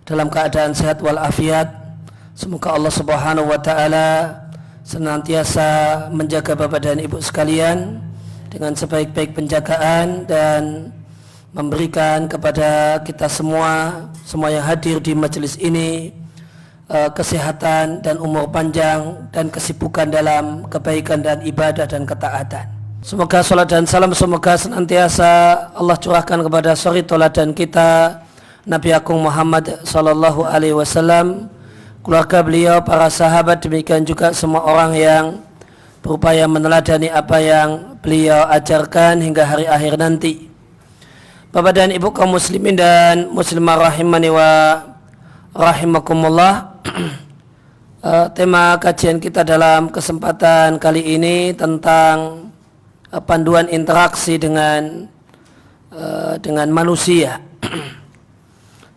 dalam keadaan sehat walafiat. Semoga Allah Subhanahu wa taala senantiasa menjaga Bapak dan Ibu sekalian dengan sebaik-baik penjagaan dan memberikan kepada kita semua yang hadir di majelis ini kesehatan dan umur panjang dan kesibukan dalam kebaikan dan ibadah dan ketaatan. Semoga salat dan salam semoga senantiasa Allah curahkan kepada suri tauladan kita Nabi Agung Muhammad sallallahu alaihi wasallam, keluarga beliau, para sahabat, demikian juga semua orang yang berupaya meneladani apa yang beliau ajarkan hingga hari akhir nanti. Bapak dan Ibu kaum muslimin dan muslimah rahimani wa rahimakumullah. Tema kajian kita dalam kesempatan kali ini tentang panduan interaksi dengan manusia.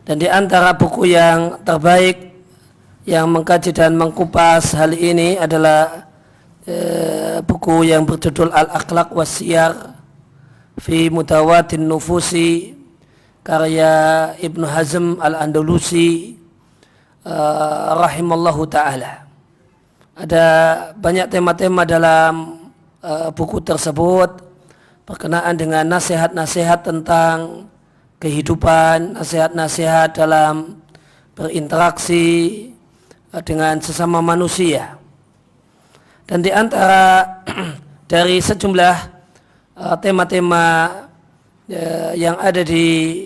Dan di antara buku yang terbaik yang mengkaji dan mengkupas hal ini adalah buku yang berjudul Al-Akhlaq was-Siyar fi Mutawatin Nufusi karya Ibnu Hazm Al-Andalusi rahimallahu ta'ala. Ada banyak tema-tema dalam buku tersebut berkenaan dengan nasihat-nasihat tentang kehidupan, nasihat-nasihat dalam berinteraksi dengan sesama manusia. Dan di antara dari sejumlah tema-tema yang ada di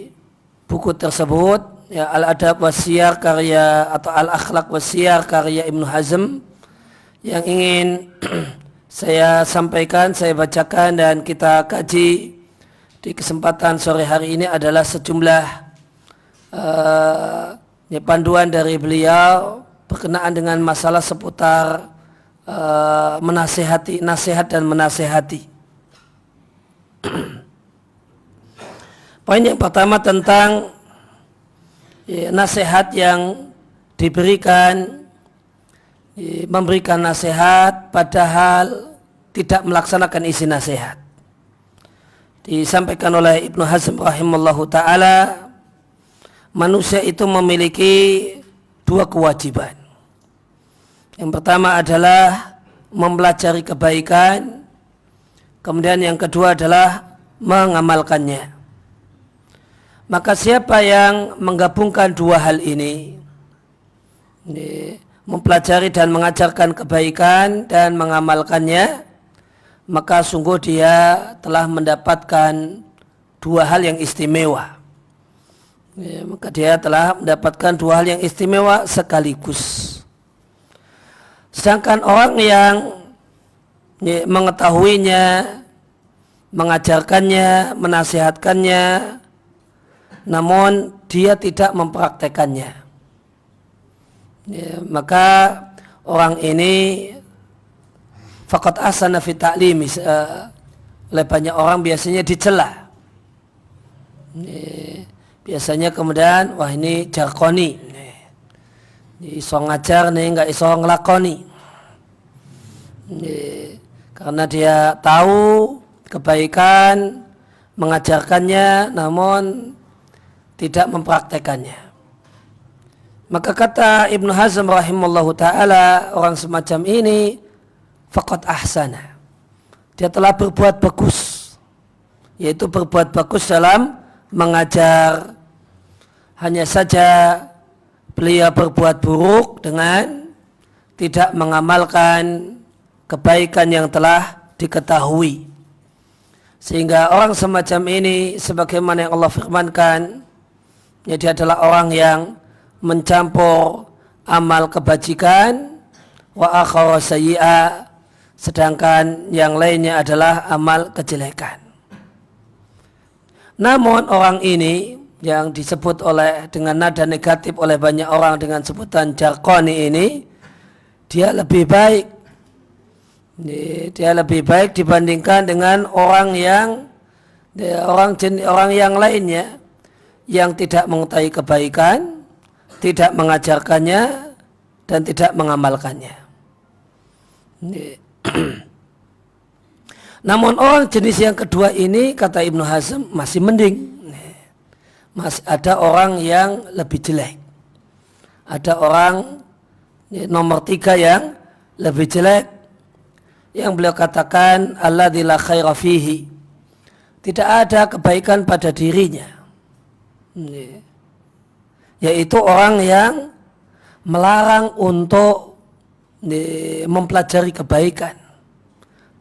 buku tersebut, ya, Al-Adab was-Siyar karya atau Al-Akhlaq was-Siyar karya Ibnu Hazm, yang ingin saya sampaikan, saya bacakan dan kita kaji di kesempatan sore hari ini adalah sejumlah panduan dari beliau berkenaan dengan masalah seputar menasihati, nasihat dan menasihati. Poin yang pertama tentang nasihat yang diberikan, memberikan nasihat padahal tidak melaksanakan isi nasihat. Disampaikan oleh Ibnu Hazm rahimallahu ta'ala, manusia itu memiliki dua kewajiban. Yang pertama adalah mempelajari kebaikan, kemudian yang kedua adalah mengamalkannya. Maka siapa yang menggabungkan dua hal ini, mempelajari dan mengajarkan kebaikan dan mengamalkannya, maka sungguh dia telah mendapatkan dua hal yang istimewa. Maka dia telah mendapatkan dua hal yang istimewa sekaligus. Sedangkan orang yang mengetahuinya, mengajarkannya, menasihatkannya, namun dia tidak mempraktekannya, maka orang ini faqad ahsana fi ta'limi, oleh banyak orang biasanya dicela. Biasanya kemudian, wah ini jarkoni, iso ngajar nih nggak iso ngelakoni, karena dia tahu kebaikan, mengajarkannya namun tidak mempraktekannya. Maka kata Ibnu Hazm rahimallahu ta'ala, orang semacam ini faqad ahsana, dia telah berbuat bagus, yaitu berbuat bagus dalam mengajar. Hanya saja beliau berbuat buruk dengan tidak mengamalkan kebaikan yang telah diketahui. Sehingga orang semacam ini, sebagaimana yang Allah firmankan, ya, dia adalah orang yang mencampur amal kebajikan wa akhara sayyi'a, sedangkan yang lainnya adalah amal kejelekan. Namun orang ini yang disebut dengan nada negatif oleh banyak orang dengan sebutan jarkoni ini, dia lebih baik. Dia lebih baik dibandingkan dengan orang yang lainnya yang tidak mengetahui kebaikan, tidak mengajarkannya dan tidak mengamalkannya. Namun orang jenis yang kedua ini, kata Ibnu Hazm, masih mending. Masih ada orang yang lebih jelek. ada orang nomor 3 yang lebih jelek, yang beliau katakan alladzi la khaira fihi, tidak ada kebaikan pada dirinya, yaitu orang yang melarang untuk mempelajari kebaikan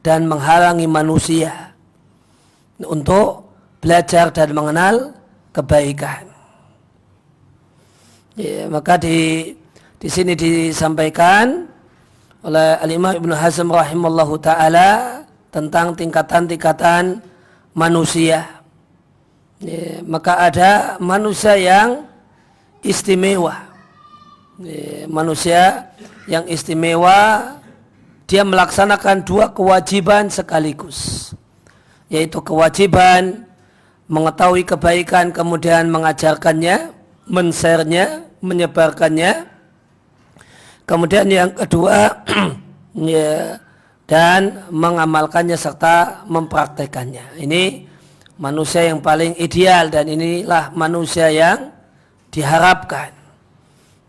dan menghalangi manusia untuk belajar dan mengenal kebaikan. Maka di sini disampaikan oleh Al-Imam Ibnu Hazm rahimallahu taala tentang tingkatan-tingkatan manusia. Maka ada manusia yang istimewa. Manusia yang istimewa, dia melaksanakan 2 kewajiban sekaligus, yaitu kewajiban mengetahui kebaikan kemudian mengajarkannya, men-share-nya, menyebarkannya. Kemudian yang kedua dan mengamalkannya serta mempraktekannya. Ini manusia yang paling ideal dan inilah manusia yang diharapkan.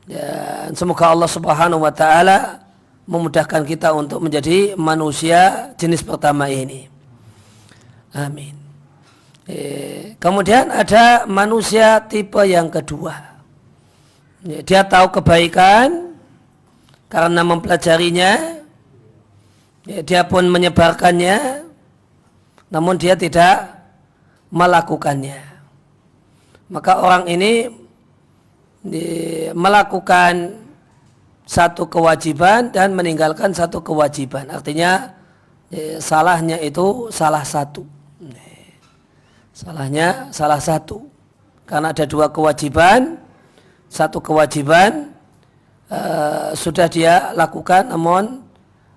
Dan semoga Allah Subhanahu wa taala memudahkan kita untuk menjadi manusia jenis pertama ini. Amin. Kemudian ada manusia tipe yang kedua. Dia tahu kebaikan karena mempelajarinya, dia pun menyebarkannya, namun dia tidak melakukannya. Maka orang ini melakukan satu kewajiban dan meninggalkan satu kewajiban. Artinya salahnya itu salah satu. Salahnya salah satu. Karena ada 2 kewajiban. Satu kewajiban sudah dia lakukan, namun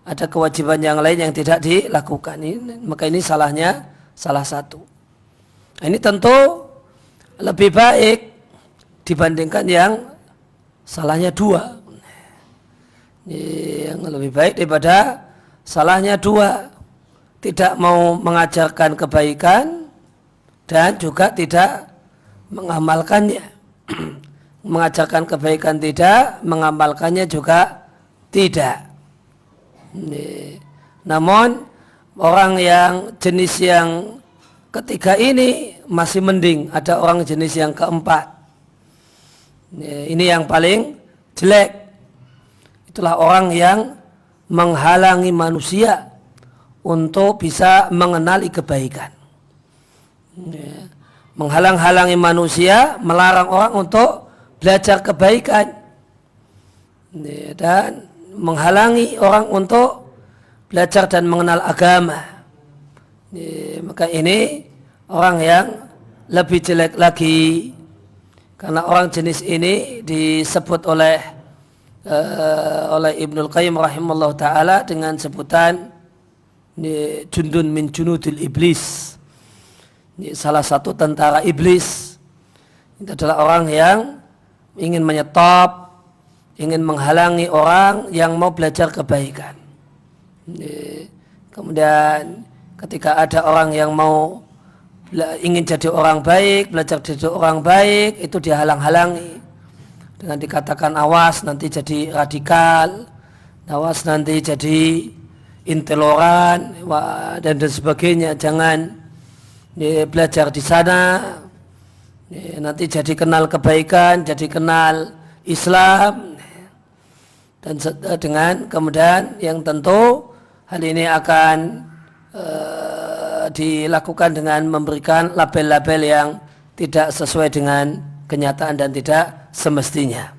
ada kewajiban yang lain yang tidak dilakukan. Maka ini salahnya salah satu. Ini tentu lebih baik dibandingkan yang salahnya 2. Yang lebih baik daripada salahnya 2. Tidak mau mengajarkan kebaikan dan juga tidak mengamalkannya. Mengajarkan kebaikan tidak, mengamalkannya juga tidak. Namun orang yang jenis yang ketiga ini masih mending. Ada orang jenis yang keempat. Ini yang paling jelek. Itulah orang yang menghalangi manusia untuk bisa mengenali kebaikan. Menghalang-halangi manusia, melarang orang untuk belajar kebaikan, dan menghalangi orang untuk belajar dan mengenal agama. Maka ini orang yang lebih jelek lagi, karena orang jenis ini disebut oleh Ibnul Qayyim rahimahullah ta'ala dengan sebutan jundun min junudil iblis. Ini salah satu tentara iblis. Itu adalah orang yang ingin menyetop, ingin menghalangi orang yang mau belajar kebaikan. Kemudian ketika ada orang yang mau ingin jadi orang baik, belajar jadi orang baik, itu dihalang-halangi dengan dikatakan awas nanti jadi radikal, awas nanti jadi intoleran dan sebagainya, jangan belajar di sana, nanti jadi kenal kebaikan, jadi kenal Islam, dan dengan kemudian yang tentu hal ini akan dilakukan dengan memberikan label-label yang tidak sesuai dengan kenyataan dan tidak semestinya.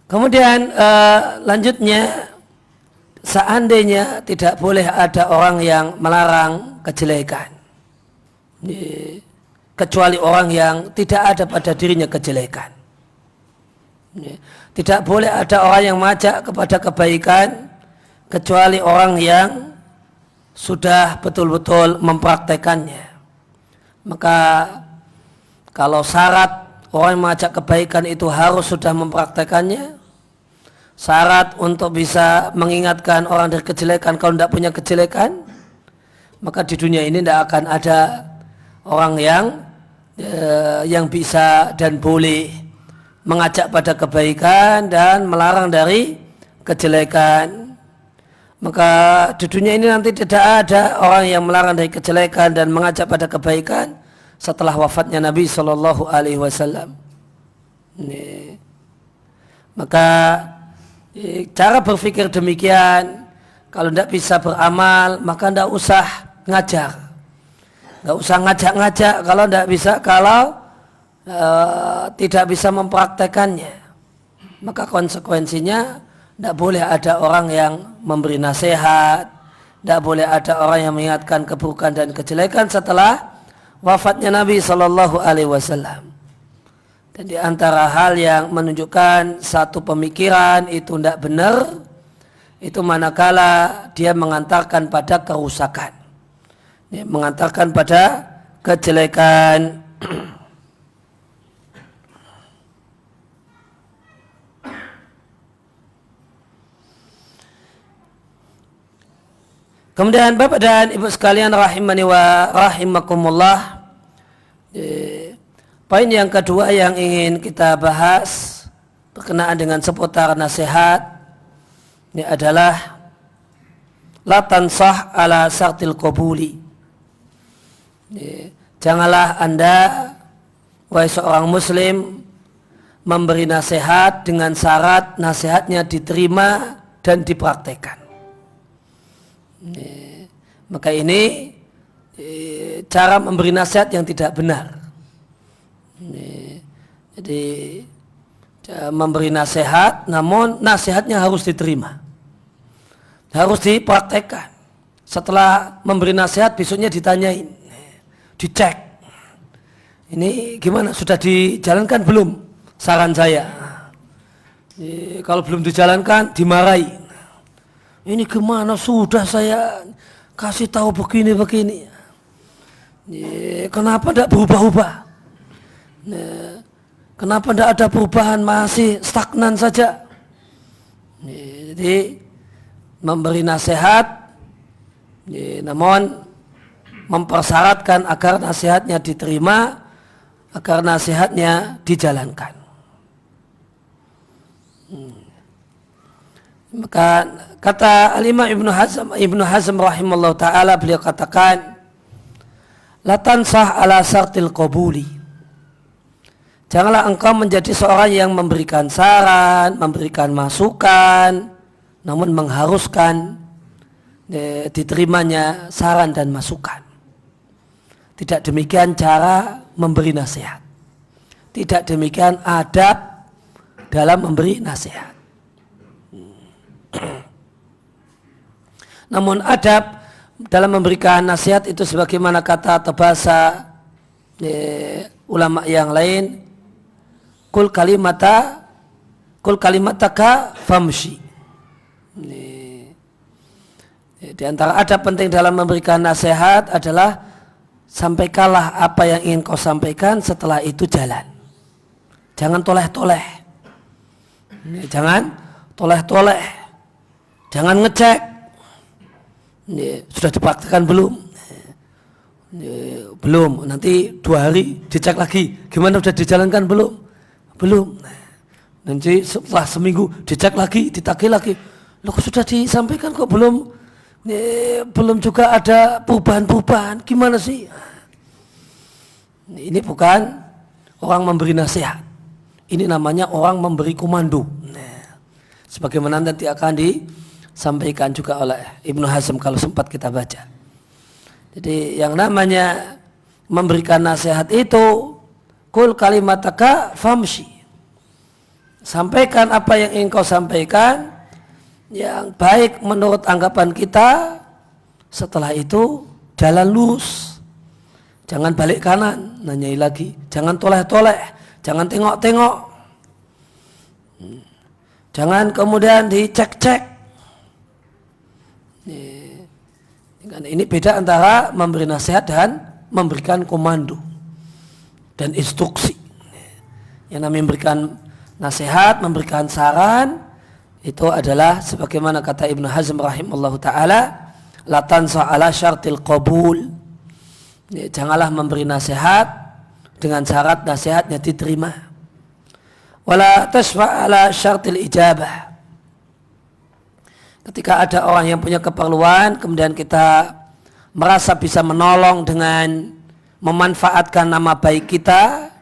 Kemudian lanjutnya, seandainya tidak boleh ada orang yang melarang kejelekan, kecuali orang yang tidak ada pada dirinya kejelekan. Tidak boleh ada orang yang mengajak kepada kebaikan kecuali orang yang sudah betul-betul mempraktekannya. Maka kalau syarat orang yang mengajak kebaikan itu harus sudah mempraktekannya, syarat untuk bisa mengingatkan orang dari kejelekan kalau tidak punya kejelekan, maka di dunia ini tidak akan ada orang yang bisa dan boleh mengajak pada kebaikan dan melarang dari kejelekan. Maka di dunia ini nanti tidak ada orang yang melarang dari kejelekan dan mengajak pada kebaikan setelah wafatnya Nabi Shallallahu Alaihi Wasallam. Maka cara berpikir demikian, kalau tidak bisa beramal maka tidak usah ngajar, tidak usah ngajak-ngajak kalau tidak bisa, kalau tidak bisa mempraktekannya, maka konsekuensinya tidak boleh ada orang yang memberi nasihat, tidak boleh ada orang yang mengingatkan keburukan dan kejelekan setelah wafatnya Nabi Shallallahu Alaihi Wasallam. Dan di antara hal yang menunjukkan satu pemikiran itu tidak benar, itu manakala dia mengantarkan pada kerusakan, mengantarkan pada kejelekan. Kemudian Bapak dan Ibu sekalian rahimani wa rahimakumullah, poin yang kedua yang ingin kita bahas berkenaan dengan seputar nasihat ini adalah la tansah ala syartil qabuli. Janganlah Anda, wahai seorang muslim, memberi nasihat dengan syarat nasihatnya diterima dan dipraktekkan. Maka ini cara memberi nasihat yang tidak benar. Jadi memberi nasihat, namun nasihatnya harus diterima, harus dipraktekkan. Setelah memberi nasihat besoknya ditanyain, dicek, ini gimana, sudah dijalankan belum saran saya. Kalau belum dijalankan dimarahi. Ini gimana, sudah saya kasih tahu begini-begini, kenapa tidak berubah-ubah? Kenapa tidak ada perubahan, masih stagnan saja? Jadi memberi nasihat, namun mempersyaratkan agar nasihatnya diterima, agar nasihatnya dijalankan. Maka kata Al-Imam Ibnu Hazm rahimahullah ta'ala, beliau katakan, la tansah ala syartil qabuli. Janganlah engkau menjadi seorang yang memberikan saran, memberikan masukan, namun mengharuskan diterimanya saran dan masukan. Tidak demikian cara memberi nasihat. Tidak demikian adab dalam memberi nasihat. Namun adab dalam memberikan nasihat itu sebagaimana kata atau bahasa ulama yang lain, kul kalimataka famshi. Di antara adab penting dalam memberikan nasihat adalah sampaikanlah apa yang ingin kau sampaikan, setelah itu jalan. Jangan toleh-toleh. Jangan toleh-toleh. Jangan ngecek. Sudah dipraktikkan belum? Belum. Nanti 2 hari dicek lagi. Gimana, sudah dijalankan belum? Belum. Nanti setelah seminggu dicek lagi, ditagih lagi. Loh, sudah disampaikan kok belum? Belum juga ada perubahan-perubahan. Gimana sih? Ini bukan orang memberi nasihat. Ini namanya orang memberi komando. Sebagaimana nanti akan disampaikan juga oleh Ibnu Hazm kalau sempat kita baca. Jadi yang namanya memberikan nasihat itu kul kalimataka famshi. Sampaikan apa yang ingin kau sampaikan yang baik menurut anggapan kita. Setelah itu jalan lurus. Jangan balik kanan, nanyai lagi. Jangan toleh-toleh, jangan tengok-tengok. Jangan kemudian dicek-cek. Ini beda antara memberi nasihat dan memberikan komando dan instruksi. Yang namanya memberikan nasihat, memberikan saran, itu adalah sebagaimana kata Ibnu Hazm rahimahullah ta'ala, la tansa ala syartil qabul. Janganlah memberi nasihat dengan syarat nasihatnya diterima. Wala tashfa' ala syartil ijabah. Ketika ada orang yang punya keperluan, kemudian kita merasa bisa menolong dengan memanfaatkan nama baik kita,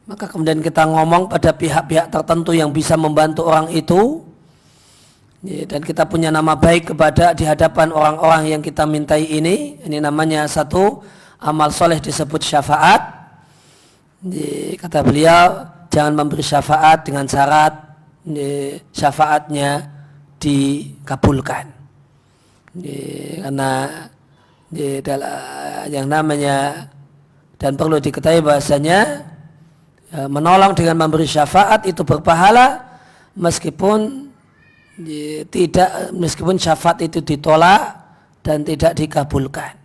maka kemudian kita ngomong pada pihak-pihak tertentu yang bisa membantu orang itu, dan kita punya nama baik kepada di hadapan orang-orang yang kita mintai ini namanya satu amal soleh disebut syafaat. Kata beliau, jangan memberi syafaat dengan syarat syafaatnya dikabulkan, karena yang namanya, dan perlu diketahui bahasanya menolong dengan memberi syafaat itu berpahala meskipun syafaat itu ditolak dan tidak dikabulkan.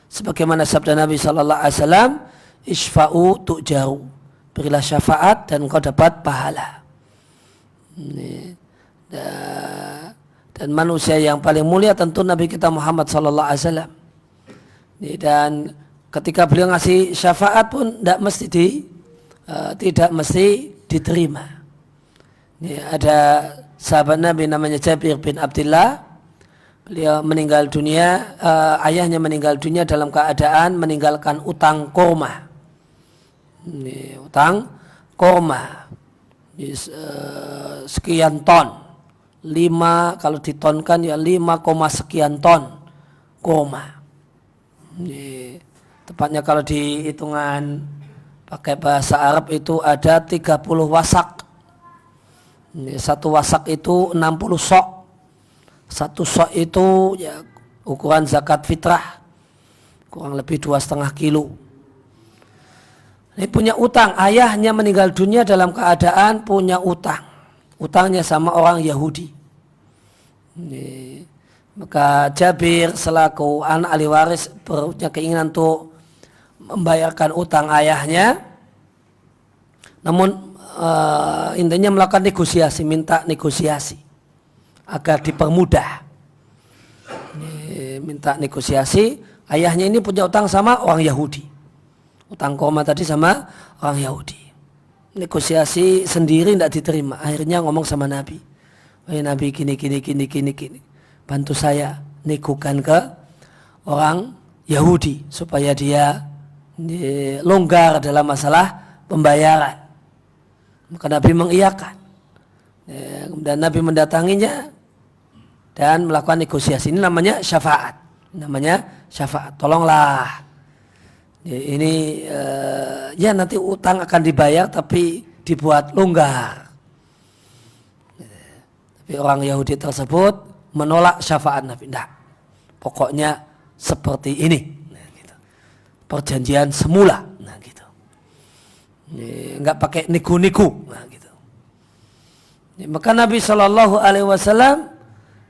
Sebagaimana sabda Nabi sallallahu alaihi wasallam, isfa'u tu'jaru, berilah syafaat dan kau dapat pahala. Dan manusia yang paling mulia tentu Nabi kita Muhammad sallallahu alaihi wasallam. Dan ketika beliau ngasih syafaat pun tidak mesti diterima. Ada sahabat Nabi namanya Jabir bin Abdullah. Beliau meninggal dunia, ayahnya meninggal dunia dalam keadaan meninggalkan utang kurma. Utang kurma sekian ton, 5 kalau ditonkan ya 5, sekian ton kurma. Tepatnya kalau dihitungan pakai bahasa Arab itu ada 30 wasak. Satu wasak itu 60 sok. Satu sok itu ya ukuran zakat fitrah, kurang lebih 2,5 kilo. Ini punya utang, ayahnya meninggal dunia dalam keadaan punya utang. Utangnya sama orang Yahudi. Maka Jabir selaku anak ahli waris punya keinginan untuk membayarkan utang ayahnya. Namun intinya melakukan negosiasi, minta negosiasi agar dipermudah. Minta negosiasi, ayahnya ini punya utang sama orang Yahudi. Utang kurma tadi sama orang Yahudi. Negosiasi sendiri tidak diterima. Akhirnya ngomong sama Nabi. Wahai Nabi, gini. Bantu saya negokan ke orang Yahudi supaya dia longgar dalam masalah pembayaran. Maka Nabi mengiyakan. Kemudian Nabi mendatanginya dan melakukan negosiasi. Ini namanya syafaat. Tolonglah. Ini ya nanti utang akan dibayar tapi dibuat longgar. Tapi orang Yahudi tersebut menolak syafaat Nabi. Nah, pokoknya seperti ini. Nah, gitu. Perjanjian semula. Nah, gitu. Enggak pakai niku-niku. Nah, gitu. Maka Nabi Shallallahu Alaihi Wasallam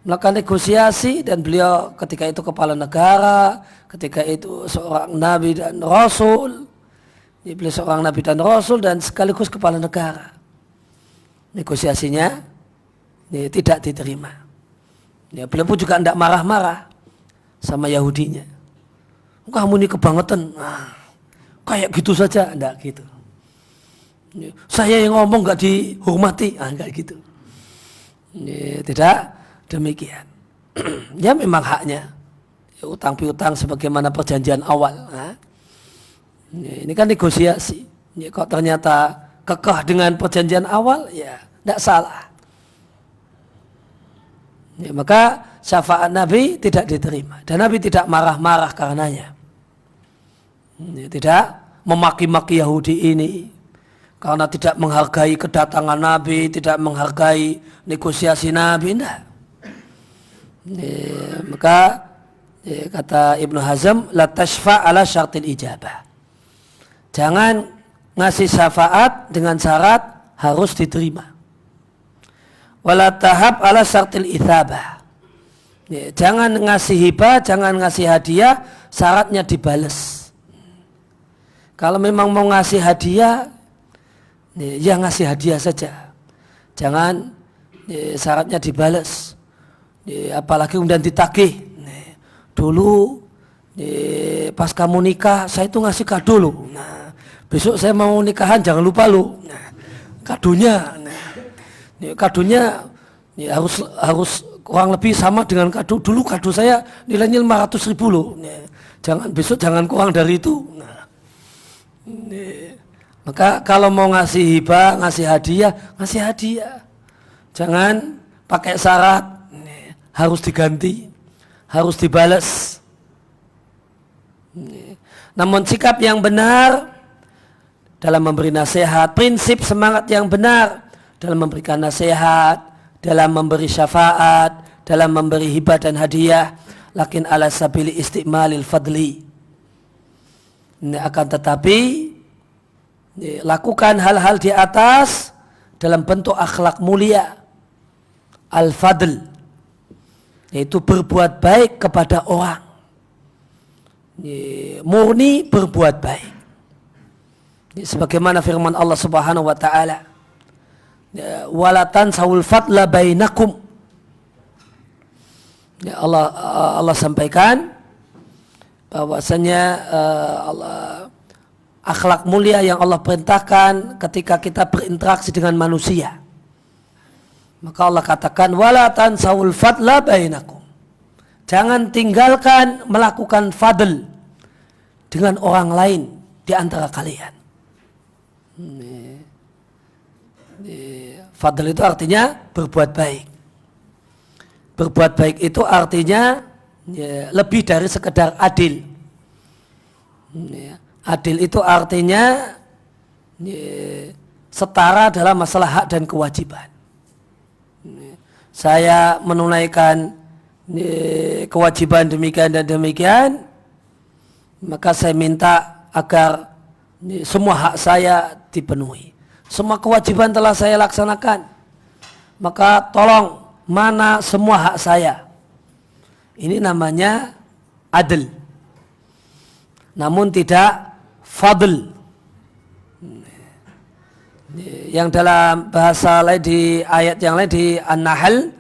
melakukan negosiasi dan beliau ketika itu kepala negara, ketika itu seorang nabi dan rasul. Beliau seorang nabi dan rasul dan sekaligus kepala negara. Negosiasinya tidak diterima. Beliau pun juga tidak marah-marah sama Yahudinya. Kamu ini kebangetan. Kayak gitu saja, enggak gitu. Saya yang ngomong enggak dihormati, enggak gitu. Tidak demikian. Ya memang haknya. Utang piutang sebagaimana perjanjian awal. Ini kan negosiasi. Kalau ternyata kekeh dengan perjanjian awal, ya tidak salah. Maka syafaat Nabi tidak diterima. Dan Nabi tidak marah-marah karenanya. Tidak memaki-maki Yahudi ini. Karena tidak menghargai kedatangan Nabi, tidak menghargai negosiasi Nabi. Tidak. Maka kata Ibnu Hazm, la tashfa' ala syartil ijabah. Jangan ngasih syafaat dengan syarat harus diterima. Wala tahab ala syartil itsabah. Jangan ngasih hibah, jangan ngasih hadiah, syaratnya dibales. Kalau memang mau ngasih hadiah, ya ngasih hadiah saja. Jangan syaratnya dibales. Apalagi kemudian ditagih. Dulu pas kamu nikah saya itu ngasih kado dulu. Nah, besok saya mau nikahan, jangan lupa lu. Nah, kadonya, kadonya ya harus kurang lebih sama dengan kado dulu. Kado saya nilainya 500.000 loh. Nah, besok jangan kurang dari itu. Nah, maka kalau mau ngasih hibah, ngasih hadiah. Jangan pakai syarat harus diganti, harus dibalas. Namun sikap yang benar dalam memberi nasihat, prinsip semangat yang benar dalam memberikan nasihat, dalam memberi syafaat, dalam memberi hibah dan hadiah, lakin ala sabili istiqmalil fadli. Akan tetapi lakukan hal-hal di atas dalam bentuk akhlak mulia, al-fadl, yaitu berbuat baik kepada orang, murni berbuat baik. Sebagaimana firman Allah Subhanahu wa taala, wala tansawul fadla bainakum. Allah sampaikan bahwasanya akhlak mulia yang Allah perintahkan ketika kita berinteraksi dengan manusia. Maka Allah katakan wala tansawul fadla bainakum. Jangan tinggalkan melakukan fadl dengan orang lain di antara kalian. Fadl itu artinya berbuat baik. Berbuat baik itu artinya lebih dari sekedar adil. Adil itu artinya setara dalam masalah hak dan kewajiban. Saya menunaikan kewajiban demikian dan demikian, maka saya minta agar semua hak saya dipenuhi. Semua kewajiban telah saya laksanakan, maka tolong mana semua hak saya. Ini namanya adil, namun tidak fadl. Yang dalam bahasa lain di ayat yang lain di An-Nahl,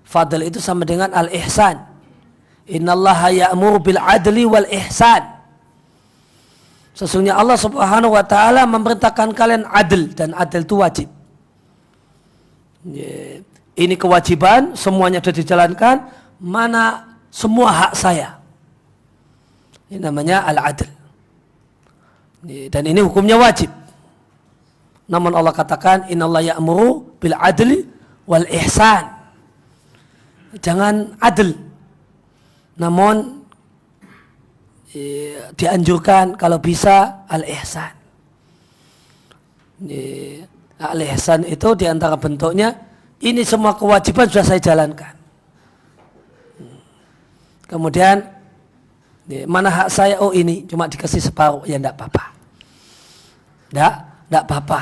fadl itu sama dengan al-ihsan. Innallaha ya'muru bil adli wal ihsan. Sesungguhnya Allah Subhanahu wa taala memerintahkan kalian adil, dan adil itu wajib. Ini kewajiban, semuanya sudah dijalankan, mana semua hak saya. Ini namanya al-adl. Dan ini hukumnya wajib. Namun Allah katakan innallaha ya'muru bil adli wal ihsan. Jangan adil, namun dianjurkan kalau bisa al-ihsan. Al-ihsan itu diantara bentuknya, ini semua kewajiban sudah saya jalankan. Kemudian mana hak saya? Oh ini cuma dikasih separuh, ya enggak apa-apa. Enggak apa-apa.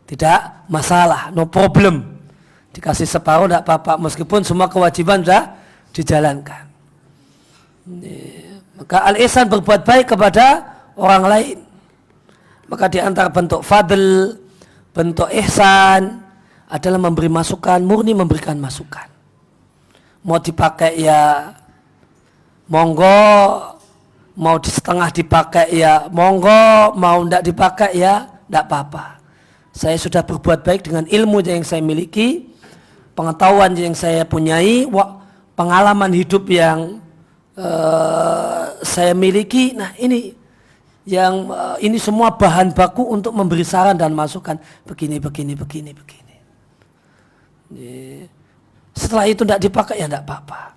Tidak masalah, no problem. Dikasih separuh tidak apa-apa, meskipun semua kewajiban sudah dijalankan. Maka al-ihsan berbuat baik kepada orang lain. Maka di antara bentuk fadl, bentuk ihsan adalah memberi masukan, murni memberikan masukan. Mau dipakai ya monggo, mau di setengah dipakai ya monggo, mau tidak dipakai ya tidak apa-apa. Saya sudah berbuat baik dengan ilmu yang saya miliki, pengetahuan yang saya punyai, pengalaman hidup yang saya miliki. Nah ini yang ini semua bahan baku untuk memberi saran dan masukan. Begini. Setelah itu tidak dipakai ya tidak apa-apa.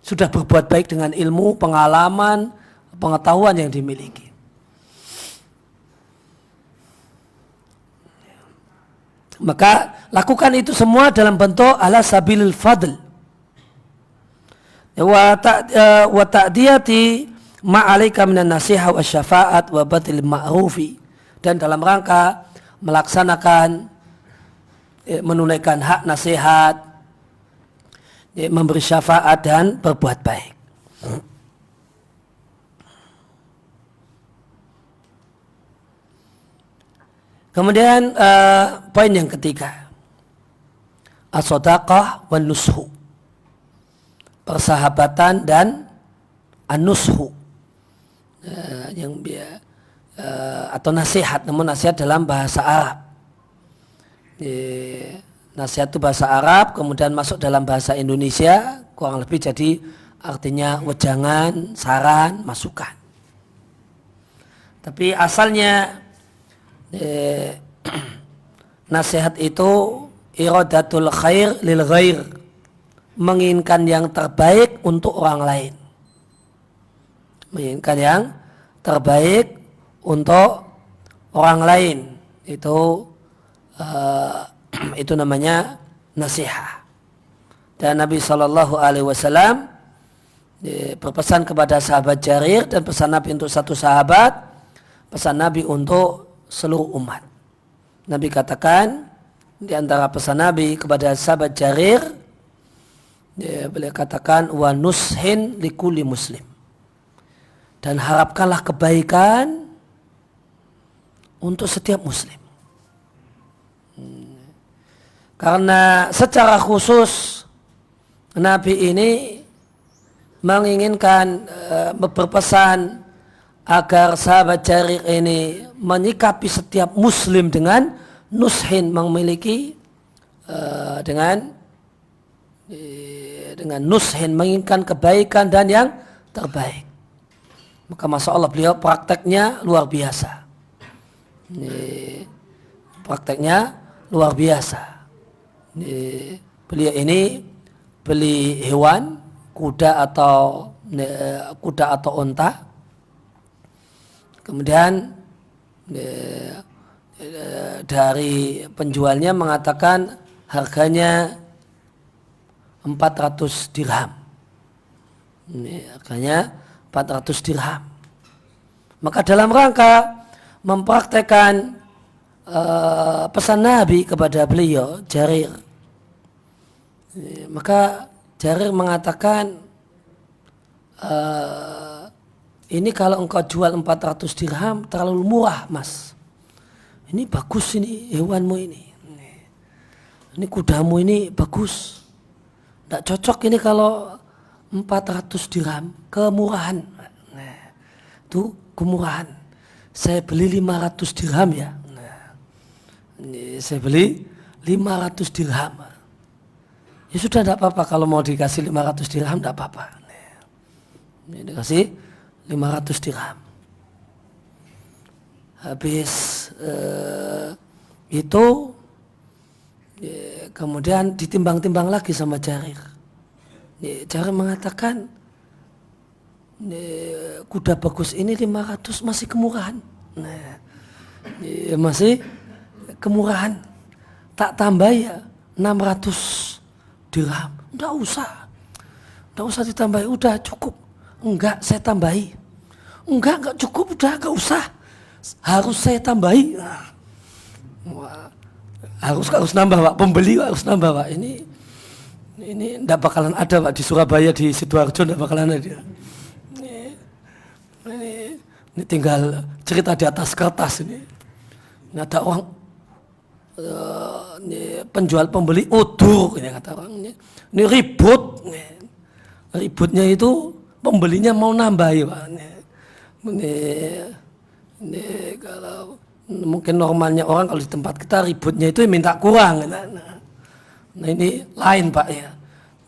Sudah berbuat baik dengan ilmu, pengalaman, pengetahuan yang dimiliki. Maka lakukan itu semua dalam bentuk ala sabilil fadl. Wa ta'diyati ma'alaika minan nasiha wa syafa'at wa batil ma'rufi. Dan dalam rangka melaksanakan, menunaikan hak nasihat, memberi syafaat dan berbuat baik. Kemudian poin yang ketiga, as-shadaqah wan nushu, persahabatan dan an-nushu, atau nasihat, namun nasihat dalam bahasa Arab. Nasihat itu bahasa Arab, kemudian masuk dalam bahasa Indonesia, kurang lebih jadi artinya wejangan, saran, masukan. Tapi asalnya nasihat itu iradatul khair lil ghair, menginginkan yang terbaik untuk orang lain. Menginginkan yang terbaik untuk orang lain. Itu namanya nasihat. Dan Nabi SAW berpesan kepada sahabat Jarir, dan pesan Nabi untuk satu sahabat, pesan Nabi untuk seluruh umat. Nabi katakan di antara pesan Nabi kepada sahabat Jarir, beliau katakan wa nushin likulli muslim, dan harapkanlah kebaikan untuk setiap muslim. Karena secara khusus Nabi ini menginginkan berpesan agar sahabat Jarir ini menyikapi setiap muslim dengan nushin, memiliki dengan nushin, menginginkan kebaikan dan yang terbaik. Maka masya Allah beliau prakteknya luar biasa. Prakteknya luar biasa. Beliau ini beli hewan, kuda atau unta, kemudian dari penjualnya mengatakan harganya 400 dirham. Harganya 400 dirham. Maka dalam rangka mempraktekkan pesan Nabi kepada beliau, Jarir, maka Jarir mengatakan, ini kalau engkau jual 400 dirham terlalu murah, mas. Ini bagus, ini hewanmu ini kudamu ini bagus. Tidak cocok ini kalau 400 dirham, kemurahan. Itu kemurahan. Saya beli 500 dirham ya. Saya beli 500 dirham. Ya sudah, tidak apa-apa kalau mau dikasih 500 dirham, tidak apa-apa. Ini dikasih 500 dirham. Habis itu kemudian ditimbang-timbang lagi sama Jarir. Jarir mengatakan, kuda bagus ini 500 masih kemurahan. Masih kemurahan. Tak tambah ya 600 dirham. Enggak usah ditambahi, udah cukup. Enggak, saya tambahi. Enggak cukup, udah enggak usah. Harus saya tambahi. Harus nambah, Pak. Pembeli harus nambah, Pak. Ini enggak bakalan ada, Pak, di Surabaya, di Sidoarjo enggak bakalan ada. Ini tinggal cerita di atas kertas ini. Ini ada orang penjual pembeli udur, ini kata orang. Ini ribut. Ributnya itu pembelinya mau nambahi, Pak. Ini kalau mungkin normalnya orang kalau di tempat kita ributnya itu minta kurang. Nah ini lain, Pak, ya.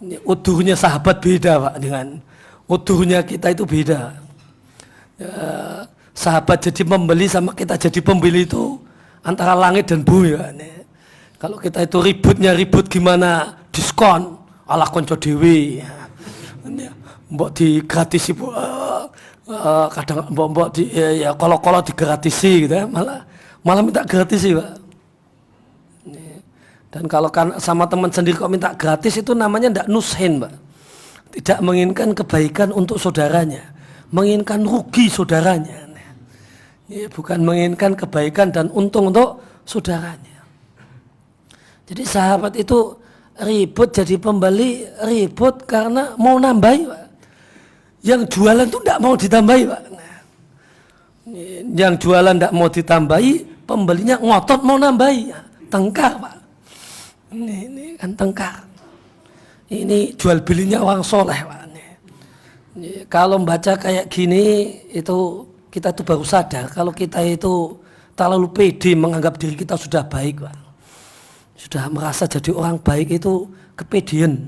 Ini udurnya sahabat beda, Pak, dengan udurnya kita itu beda. Sahabat jadi pembeli sama kita jadi pembeli itu antara langit dan bumi, Pak. Kalau kita itu ribut gimana diskon ala konco dewi, mbok digratisi, kadang mbok di ya kalau digratisi gitu ya, malah minta gratisi, Pak. Dan kalau kan sama teman sendiri kok minta gratis, itu namanya ndak nushin, Pak. Tidak menginginkan kebaikan untuk saudaranya, menginginkan rugi saudaranya. Bukan menginginkan kebaikan dan untung untuk saudaranya. Jadi sahabat itu ribut jadi pembeli, ribut karena mau nambahi, Pak. Yang jualan itu tidak mau ditambahi, Pak. Yang jualan tidak mau ditambahi, pembelinya ngotot mau nambahi. Tengkar, Pak. Ini kan tengkar. Ini jual belinya orang soleh, Pak. Kalau membaca kayak gini itu kita itu baru sadar kalau kita itu terlalu pede menganggap diri kita sudah baik, Pak. Sudah merasa jadi orang baik itu kepedean,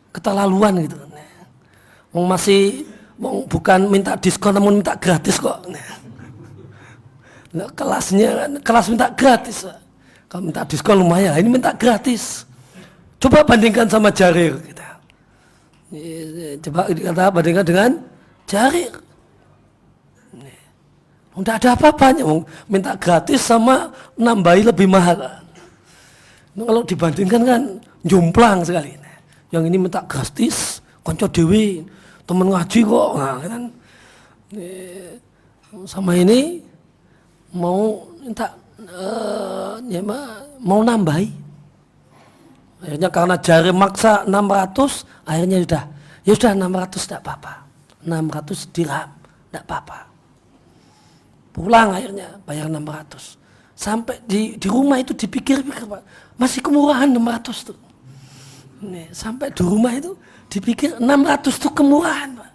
keterlaluan gitu. Masih bukan minta diskon namun minta gratis kok. Nah, kelas minta gratis. Kalau minta diskon lumayan, ini minta gratis. Coba bandingkan sama Jarir. Coba kita bandingkan dengan Jarir. Tidak ada apa-apanya, minta gratis sama nambahi lebih mahal. Kalau dibandingkan kan jomplang sekali. Yang ini minta gratis, konco dewi, temen ngaji kok. Nah, kan. Sama ini mau minta mau nambahi. Akhirnya karena jari maksa 600, akhirnya ya sudah 600 tidak apa-apa. 600 dirham tidak apa-apa. Pulang akhirnya bayar 600. Sampai di rumah itu dipikir-pikir, Pak, masih kemurahan 600 tuh. Sampai di rumah itu dipikir 600 tuh kemurahan, Pak.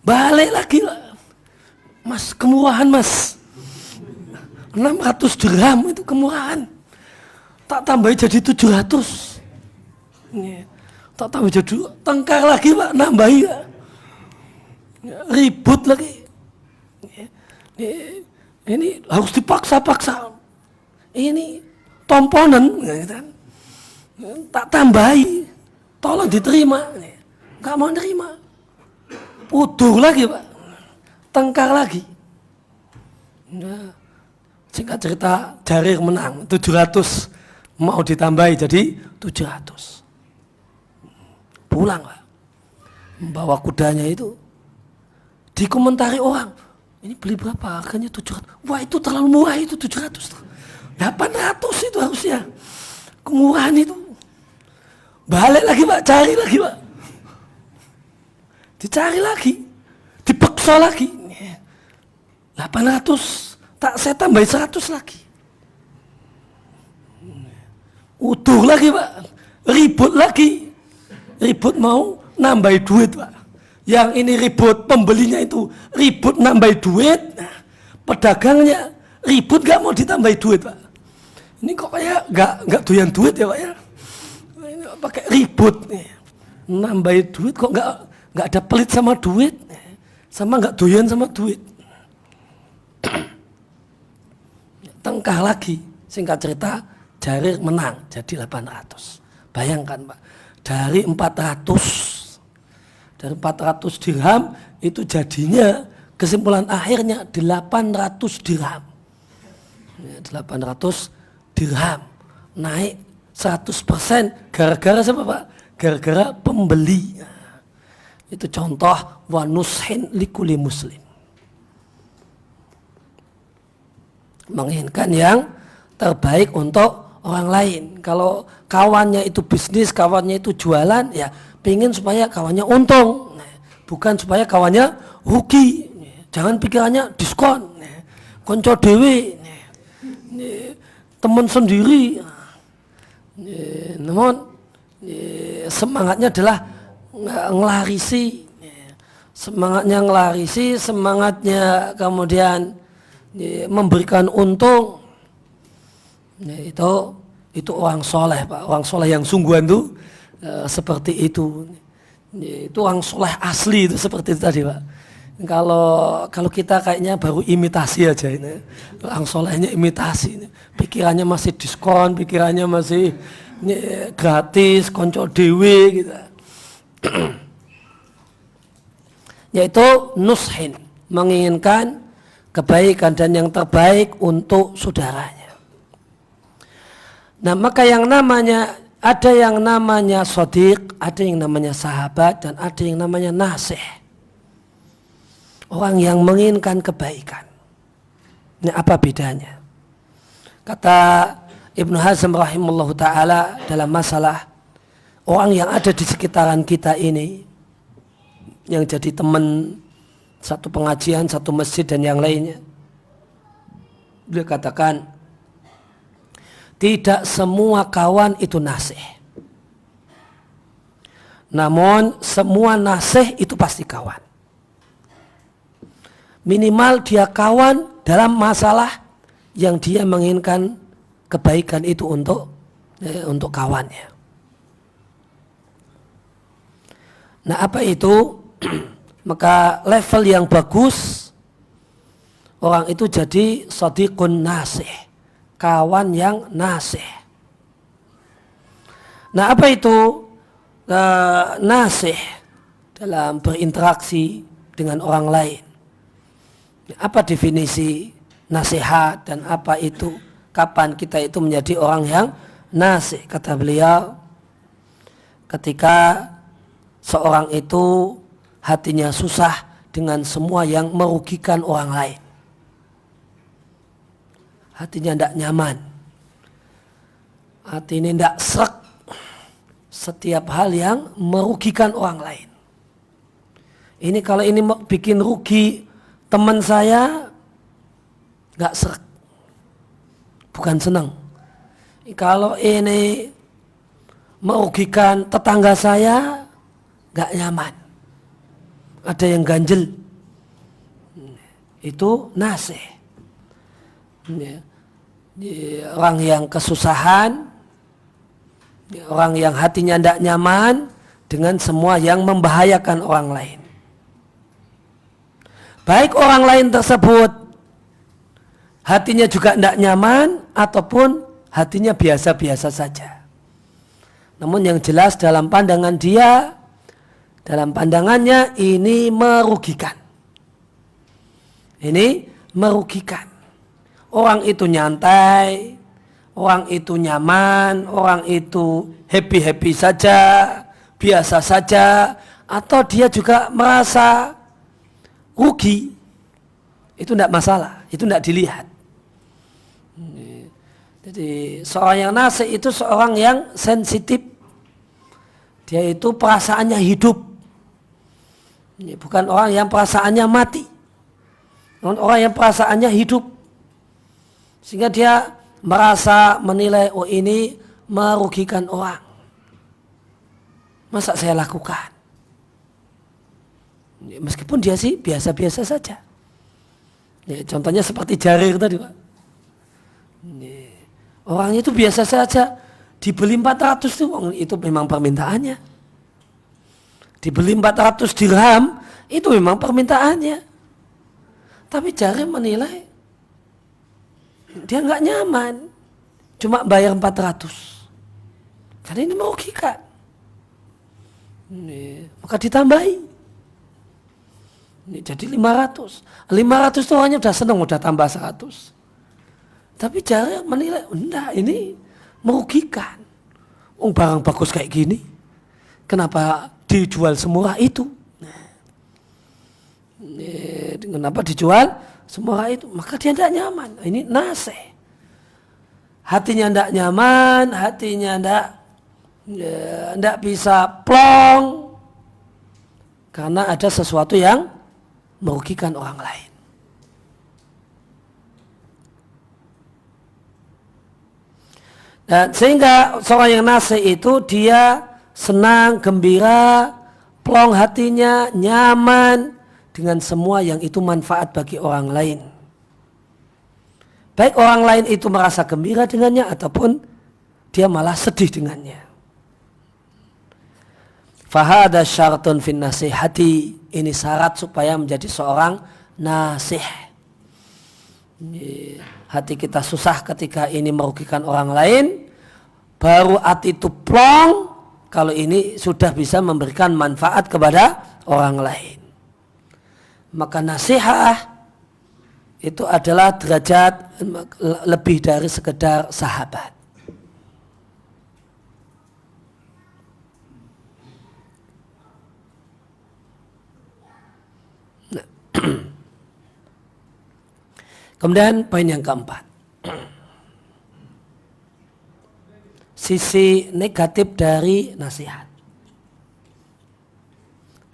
Balik lagi, Pak. Mas, kemurahan, Mas. 600 dirham itu kemurahan. Tak tambah jadi 700. Tak tambah jadi tengkar lagi, Pak, nambahi. Pak. Ribut lagi. Ini harus dipaksa-paksa. Ini tomponan, tak tambahi. Tolong diterima. Gak mau nerima. Udur lagi, Pak. Tengkar lagi. Nah, singkat cerita, Jarir menang. 700 mau ditambahi jadi 700. Pulang, Pak. Membawa kudanya itu. Dikomentari orang. Ini beli berapa? Harganya 700. Wah, itu terlalu murah itu 700. 800 itu harusnya. Kemurahan itu. Balik lagi, Pak. Cari lagi, Pak. Dicari lagi. Dipaksa lagi. 800. Tak saya tambahin 100 lagi. Utuh lagi, Pak. Ribut lagi. Ribut mau nambahin duit, Pak. Yang ini ribut, pembelinya itu ribut nambahin duit. Nah, pedagangnya ribut gak mau ditambahin duit, Pak. Ini kok kayak gak doyan duit ya, Pak ya. Ini pakai ribut nih. Nambahin duit kok gak ada pelit sama duit. Sama gak doyan sama duit. Tengkar lagi. Singkat cerita, Jarir menang jadi 800. Bayangkan, Pak. Dari 400 dirham itu jadinya kesimpulan akhirnya 800 dirham. 800 dirham naik 100% gara-gara siapa, Pak? Gara-gara pembeli. Itu contoh wa nushin likuli muslim. Menginginkan yang terbaik untuk orang lain. Kalau kawannya itu bisnis, kawannya itu jualan, ya pengen supaya kawannya untung, bukan supaya kawannya rugi. Jangan pikirannya diskon, konco dewe, teman sendiri. Namun semangatnya adalah ngelarisi, semangatnya kemudian memberikan untung. Itu orang soleh, Pak. Orang soleh yang sungguhan tuh seperti itu. Itu orang soleh asli itu seperti itu tadi, Pak. Kalau kita kayaknya baru imitasi aja ini. Orang solehnya imitasi. Pikirannya masih diskon, pikirannya masih gratis, konco dewe gitu. Yaitu nushin, menginginkan kebaikan dan yang terbaik untuk saudaranya. Nah, maka ada yang namanya shodiq, ada yang namanya sahabat, dan ada yang namanya nasih. Orang yang menginginkan kebaikan. Ini apa bedanya? Kata Ibnu Hazm rahimahullah ta'ala dalam masalah orang yang ada di sekitaran kita ini, yang jadi teman satu pengajian, satu masjid dan yang lainnya. Dia katakan, tidak semua kawan itu nasih. Namun semua nasih itu pasti kawan. minimal dia kawan dalam masalah yang dia menginginkan kebaikan itu untuk kawannya. Nah, apa itu? Maka level yang bagus, orang itu jadi shadiqun nasih, kawan yang nasih. Nah, apa itu nasih dalam berinteraksi dengan orang lain? Apa definisi nasihat dan apa itu? Kapan kita itu menjadi orang yang nasih? Kata beliau, ketika seorang itu hatinya susah dengan semua yang merugikan orang lain. Hatinya tidak nyaman. Hati ini tidak srek setiap hal yang merugikan orang lain. Ini kalau ini bikin rugi teman saya, nggak srek. Bukan senang. Kalau ini merugikan tetangga saya, gak nyaman, ada yang ganjel. Itu nasih. Orang yang kesusahan, orang yang hatinya tidak nyaman dengan semua yang membahayakan orang lain. Baik orang lain tersebut hatinya juga tidak nyaman ataupun hatinya biasa-biasa saja. Namun yang jelas dalam pandangan dia, dalam pandangannya ini merugikan. Ini merugikan. Orang itu nyantai, orang itu nyaman, orang itu happy-happy saja, biasa saja, atau dia juga merasa rugi. Itu tidak masalah, itu tidak dilihat. Jadi seorang yang nasih itu seorang yang sensitif. Dia itu perasaannya hidup. Bukan orang yang perasaannya mati. Orang yang perasaannya hidup. Sehingga dia merasa menilai, oh ini merugikan orang. Masa saya lakukan? Meskipun dia sih biasa-biasa saja. Contohnya seperti Jarir tadi, Pak. Orangnya itu biasa saja. Dibeli 400 itu memang permintaannya. Dibeli 400 dirham, itu memang permintaannya. Tapi Jarir menilai, dia nggak nyaman. Cuma bayar 400. Karena ini merugikan. Maka ditambahi. Jadi 500. 500 itu orangnya udah senang, udah tambah 100. Tapi Jarir menilai, enggak, ini merugikan. Barang bagus kayak gini, kenapa dijual semurah itu? Kenapa dijual semurah itu? Maka dia tidak nyaman. Ini nasih. Hatinya tidak nyaman, hatinya tidak bisa plong karena ada sesuatu yang merugikan orang lain. Dan sehingga seorang yang nasih itu dia senang, gembira, plong hatinya, nyaman dengan semua yang itu manfaat bagi orang lain. Baik orang lain itu merasa gembira dengannya ataupun dia malah sedih dengannya. Fahada syartun fin nasihati, ini syarat supaya menjadi seorang nasih. Hati kita susah ketika ini merugikan orang lain, baru hati itu plong kalau ini sudah bisa memberikan manfaat kepada orang lain. Maka nasihat itu adalah derajat lebih dari sekedar sahabat. Nah. Kemudian poin yang keempat, sisi negatif dari nasihat.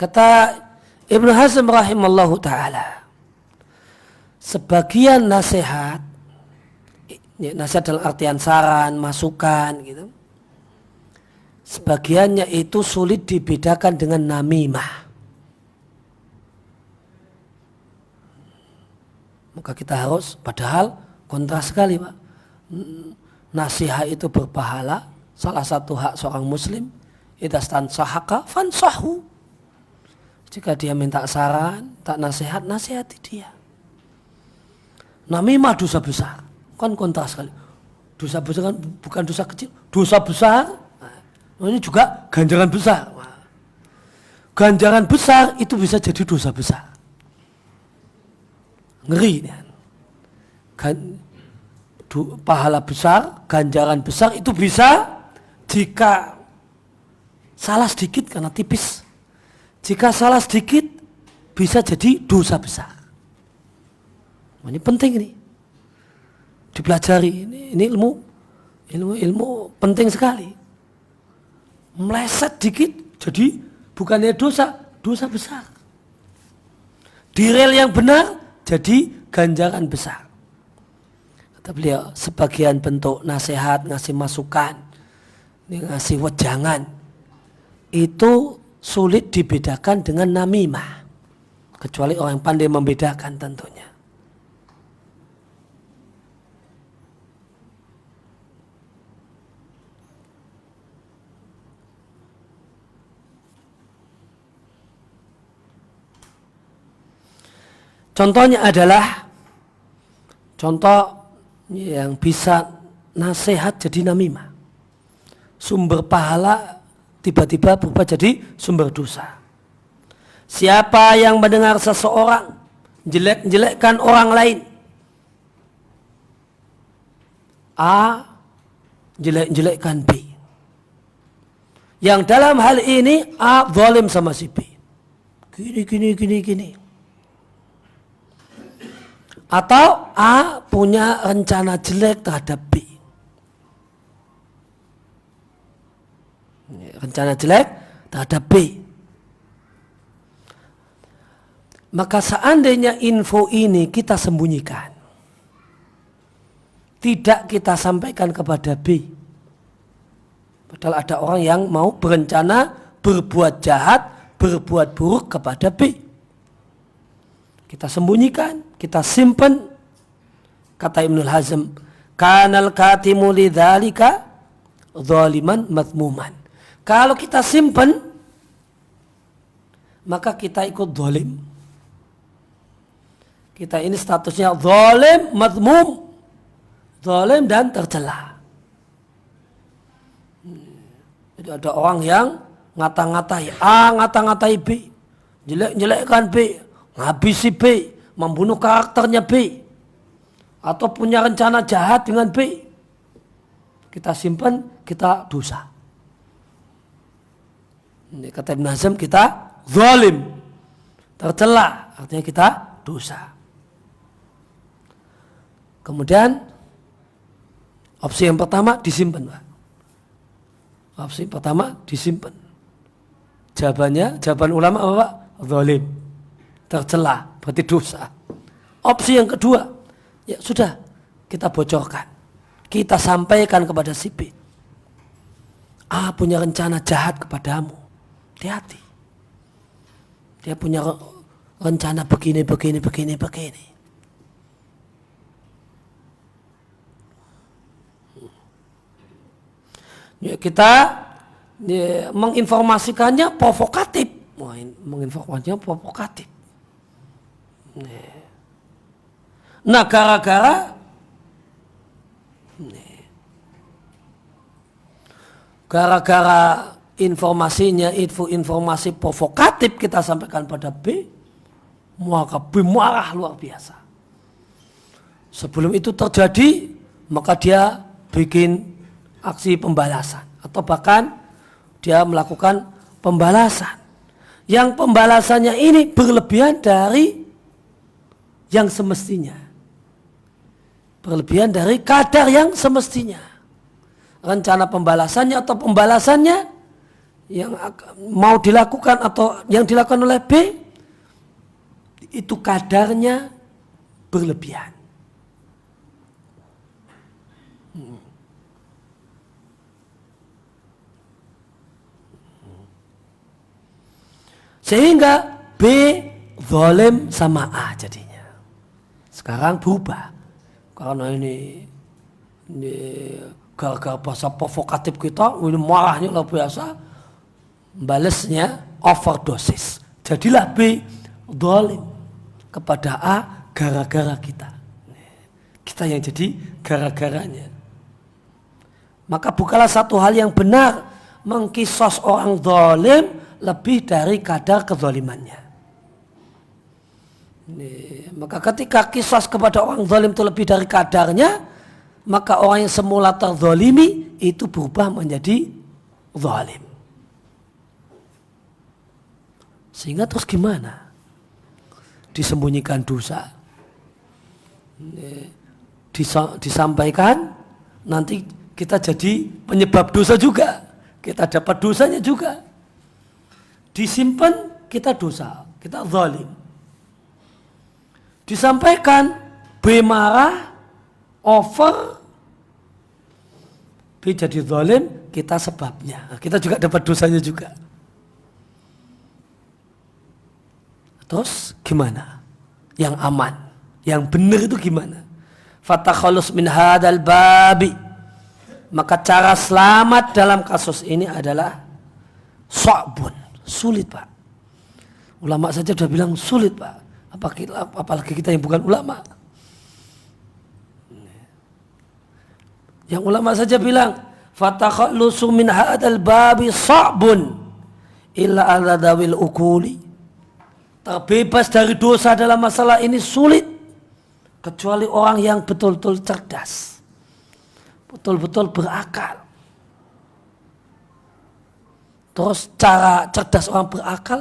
Kata Ibnu Hazm rahimallahu ta'ala, sebagian nasihat, nasihat dalam artian saran, masukan gitu, sebagiannya itu sulit dibedakan dengan namimah. Maka kita harus, padahal kontras sekali Pak. Nasihat itu berpahala. Salah satu hak seorang muslim, idastan sahaka fansahu. Jika dia minta saran, tak nasihat, nasihati dia. Namimah dosa besar. Kan kontras sekali. Dosa besar kan bukan dosa kecil, dosa besar. Nah, ini juga ganjaran besar. Ganjaran besar itu bisa jadi dosa besar. Ngeri kan? Pahala besar, ganjaran besar itu bisa jika salah sedikit karena tipis. Jika salah sedikit bisa jadi dosa besar. Ini penting ini dipelajari. Ini ilmu penting sekali. Meleset dikit jadi bukannya dosa besar. Di rel yang benar jadi ganjaran besar. Kata beliau, sebagian bentuk nasihat, ngasih masukan, ngasih wejangan, itu sulit dibedakan dengan namimah. Kecuali orang yang pandai membedakan tentunya. Contohnya adalah contoh yang bisa nasihat jadi namimah. Sumber pahala tiba-tiba berubah jadi sumber dosa. Siapa yang mendengar seseorang jelek-jelekkan orang lain, A jelek-jelekkan B. Yang dalam hal ini A zalim sama si B. Gini. Atau A punya rencana jelek terhadap B. Rencana jelek terhadap B. Maka seandainya info ini kita sembunyikan, tidak kita sampaikan kepada B. Padahal ada orang yang mau berencana berbuat jahat, berbuat buruk kepada B. Kita sembunyikan, kita simpan. Kata Ibnul Hazm, kanal katimu lidzalika zaliman mazmuman. Kalau kita simpan, maka kita ikut zalim. Kita ini statusnya zalim, mazmum, zalim dan tercela. Jadi ada orang yang ngata-ngatai A, ngata-ngatai B, jelek-jelekkan B, ngabisi B, membunuh karakternya B, atau punya rencana jahat dengan B. Kita simpan, kita dosa. Ini kata Ibn Hazm, kita zalim, tercela, artinya kita dosa. Kemudian opsi yang pertama disimpan, Pak. Opsi pertama disimpan. Jawaban ulama apa, Pak? Zalim, tercela, berarti dosa. Opsi yang kedua, ya sudah, kita bocorkan, kita sampaikan kepada si B. A punya rencana jahat kepadamu, hati-hati. Dia punya rencana begini. Ya, kita menginformasikannya provokatif. Menginformasinya provokatif. Nah, gara-gara informasinya itu informasi provokatif kita sampaikan pada B, maka B marah luar biasa. Sebelum itu terjadi, maka dia bikin aksi pembalasan atau bahkan dia melakukan pembalasan. Yang pembalasannya ini berlebihan dari yang semestinya. Berlebihan dari kadar yang semestinya. Rencana pembalasannya atau pembalasannya yang mau dilakukan atau yang dilakukan oleh B itu kadarnya berlebihan. Sehingga B zalim sama A jadinya. Sekarang berubah. Karena ini gara-gara bahasa provokatif kita, ini marahnya luar biasa, balesnya overdosis. Jadilah B zalim kepada A gara-gara kita. Kita yang jadi gara-garanya. Maka bukanlah satu hal yang benar mengkisos orang zalim lebih dari kadar kezalimannya. Maka ketika kisos kepada orang zalim itu lebih dari kadarnya, maka orang yang semula terzalimi itu berubah menjadi zalim. Sehingga terus gimana? Disembunyikan dosa, disampaikan, nanti kita jadi penyebab dosa juga, kita dapat dosanya juga. Disimpan, kita dosa, kita zalim. Disampaikan, B marah, over, B jadi zalim, kita sebabnya. Kita juga dapat dosanya juga. Terus gimana? Yang aman, yang benar itu gimana? Fatakhalus min hadal babi. Maka cara selamat dalam kasus ini adalah so'bun, sulit Pak. Ulama saja sudah bilang sulit Pak. Apalagi kita yang bukan ulama. Yang ulama saja bilang fatakhallusu min hadal babi so'bun illa ala dawil ukuli. Terbebas dari dosa dalam masalah ini sulit kecuali orang yang betul-betul cerdas, betul-betul berakal. Terus cara cerdas orang berakal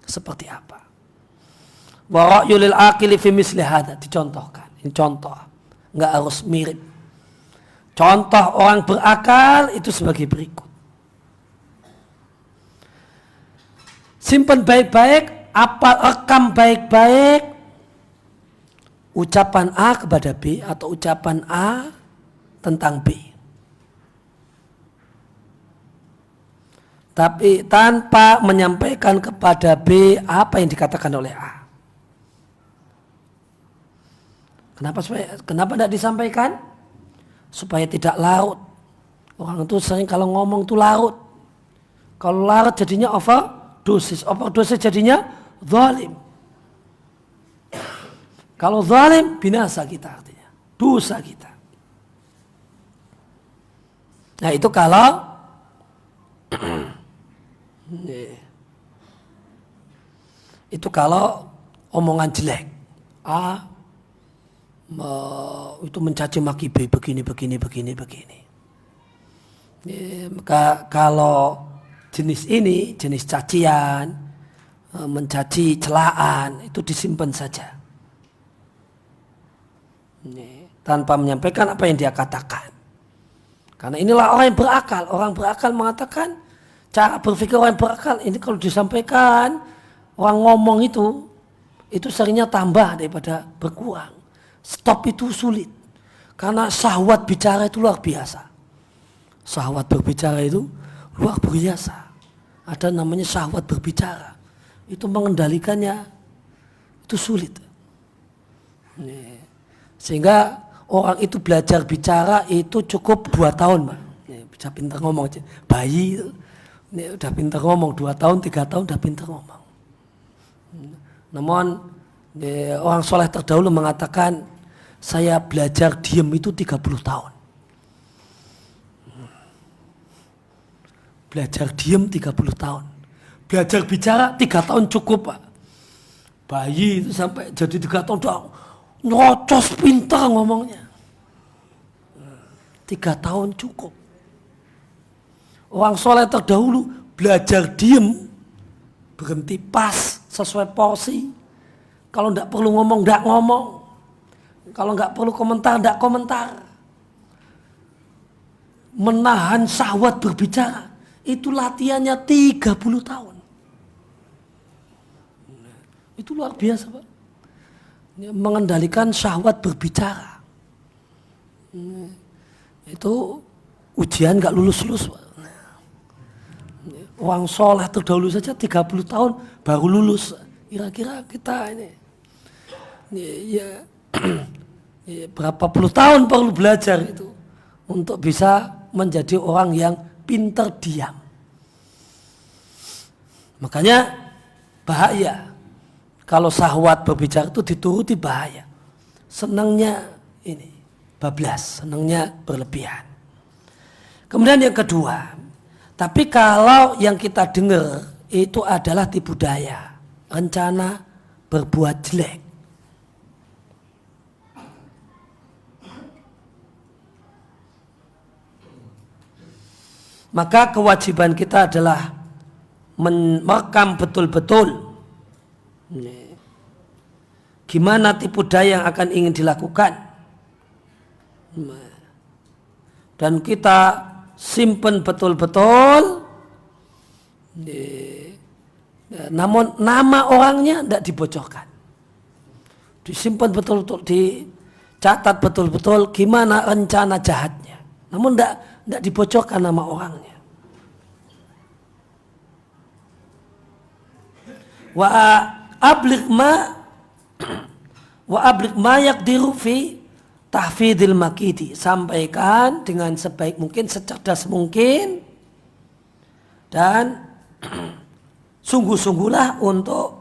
seperti apa? Wa ra'yul aqili fi misli hada, dicontohkan. Ini contoh, enggak harus mirip. Contoh orang berakal itu sebagai berikut. Simpan baik-baik, rekam baik-baik ucapan A kepada B atau ucapan A tentang B. Tapi tanpa menyampaikan kepada B apa yang dikatakan oleh A. Kenapa tidak disampaikan? Supaya tidak larut. Orang itu sering kalau ngomong itu larut. Kalau larut jadinya overdosis. Overdosis jadinya zalim. Kalau zalim, binasa kita artinya. Dosa kita. Nah itu kalau omongan jelek. A itu mencaci maki B begini. Maka kalau jenis ini, jenis cacian, mencaci celaan, itu disimpan saja. Tanpa menyampaikan apa yang dia katakan. Karena inilah orang yang berakal. Orang berakal mengatakan, cara berpikir orang yang berakal, ini kalau disampaikan, orang ngomong itu seringnya tambah daripada berkurang. Stop itu sulit. Karena syahwat bicara itu luar biasa. Syahwat berbicara itu luar biasa. Ada namanya syahwat berbicara. Itu mengendalikannya itu sulit. Sehingga orang itu belajar bicara itu cukup 2 tahun, Pak. Bisa pintar ngomong. Bayi ini udah pintar ngomong 2 tahun, 3 tahun udah pintar ngomong. Namun orang soleh terdahulu mengatakan, saya belajar diam itu 30 tahun. Belajar diam 30 tahun. Belajar bicara 3 tahun cukup, Pak. Bayi itu sampai jadi 3 tahun udah nyocos pintar ngomongnya. 3 tahun cukup. Orang soleh terdahulu belajar diam, berhenti pas sesuai porsi. Kalau tidak perlu ngomong, tidak ngomong. Kalau nggak perlu komentar, tidak komentar. Menahan syahwat berbicara, itu latihannya 30 tahun. Itu luar biasa, Pak. Mengendalikan syahwat berbicara. Itu ujian nggak lulus-lulus, Pak. Orang soleh terdahulu saja 30 tahun baru lulus. Kira-kira kita ini ya berapa puluh tahun perlu belajar itu untuk bisa menjadi orang yang pintar diam. Makanya bahaya kalau syahwat berbicara itu dituruti, bahaya. Senangnya ini bablas, senangnya berlebihan. Kemudian yang kedua, tapi kalau yang kita dengar itu adalah tipu daya, rencana berbuat jelek, maka kewajiban kita adalah merekam betul-betul gimana tipu daya yang akan ingin dilakukan, dan kita simpen betul-betul. Namun nama orangnya tidak dibocorkan, disimpan betul-betul, dicatat betul-betul gimana rencana jahatnya, namun tidak dibocorkan nama orangnya. Wa abligh ma yaqdiru fi tahfidil makidi, sampaikan dengan sebaik mungkin, secerdas mungkin, dan sungguh-sungguhlah untuk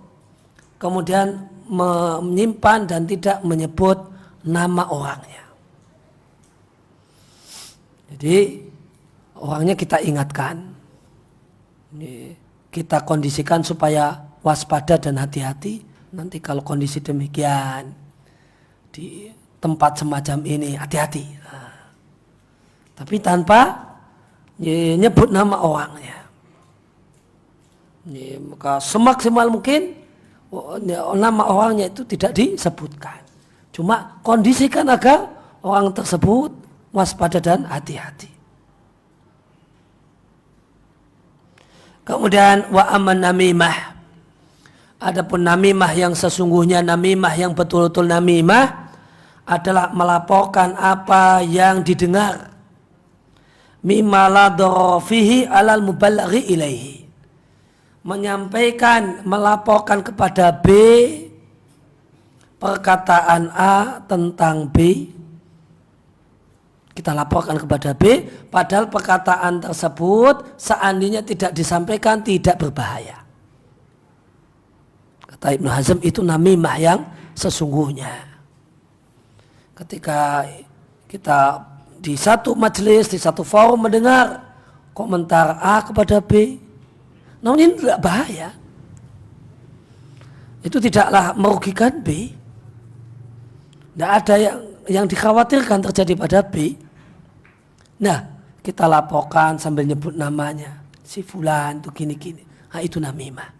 kemudian menyimpan dan tidak menyebut nama orangnya. Jadi orangnya kita ingatkan, kita kondisikan supaya waspada dan hati-hati. Nanti kalau kondisi demikian di tempat semacam ini, hati-hati. Tapi tanpa nyebut nama orangnya. Maka semaksimal mungkin nama orangnya itu tidak disebutkan. Cuma kondisikan agar orang tersebut waspada dan hati-hati. Kemudian wa aman namimah. Adapun namimah yang sesungguhnya, namimah yang betul-betul namimah adalah melaporkan apa yang didengar, mimma la darara fihi alal muballighi ilaihi, menyampaikan, melaporkan kepada B perkataan A tentang B, kita laporkan kepada B, padahal perkataan tersebut seandainya tidak disampaikan tidak berbahaya. Kata Ibnu Hazm, itu namimah yang sesungguhnya. Ketika kita di satu majelis, di satu forum mendengar komentar A kepada B, namun ini tidak bahaya, itu tidaklah merugikan B, tidak ada yang dikhawatirkan terjadi pada B. Nah, kita laporkan sambil nyebut namanya, si fulan itu gini-gini. Nah, itu namimah.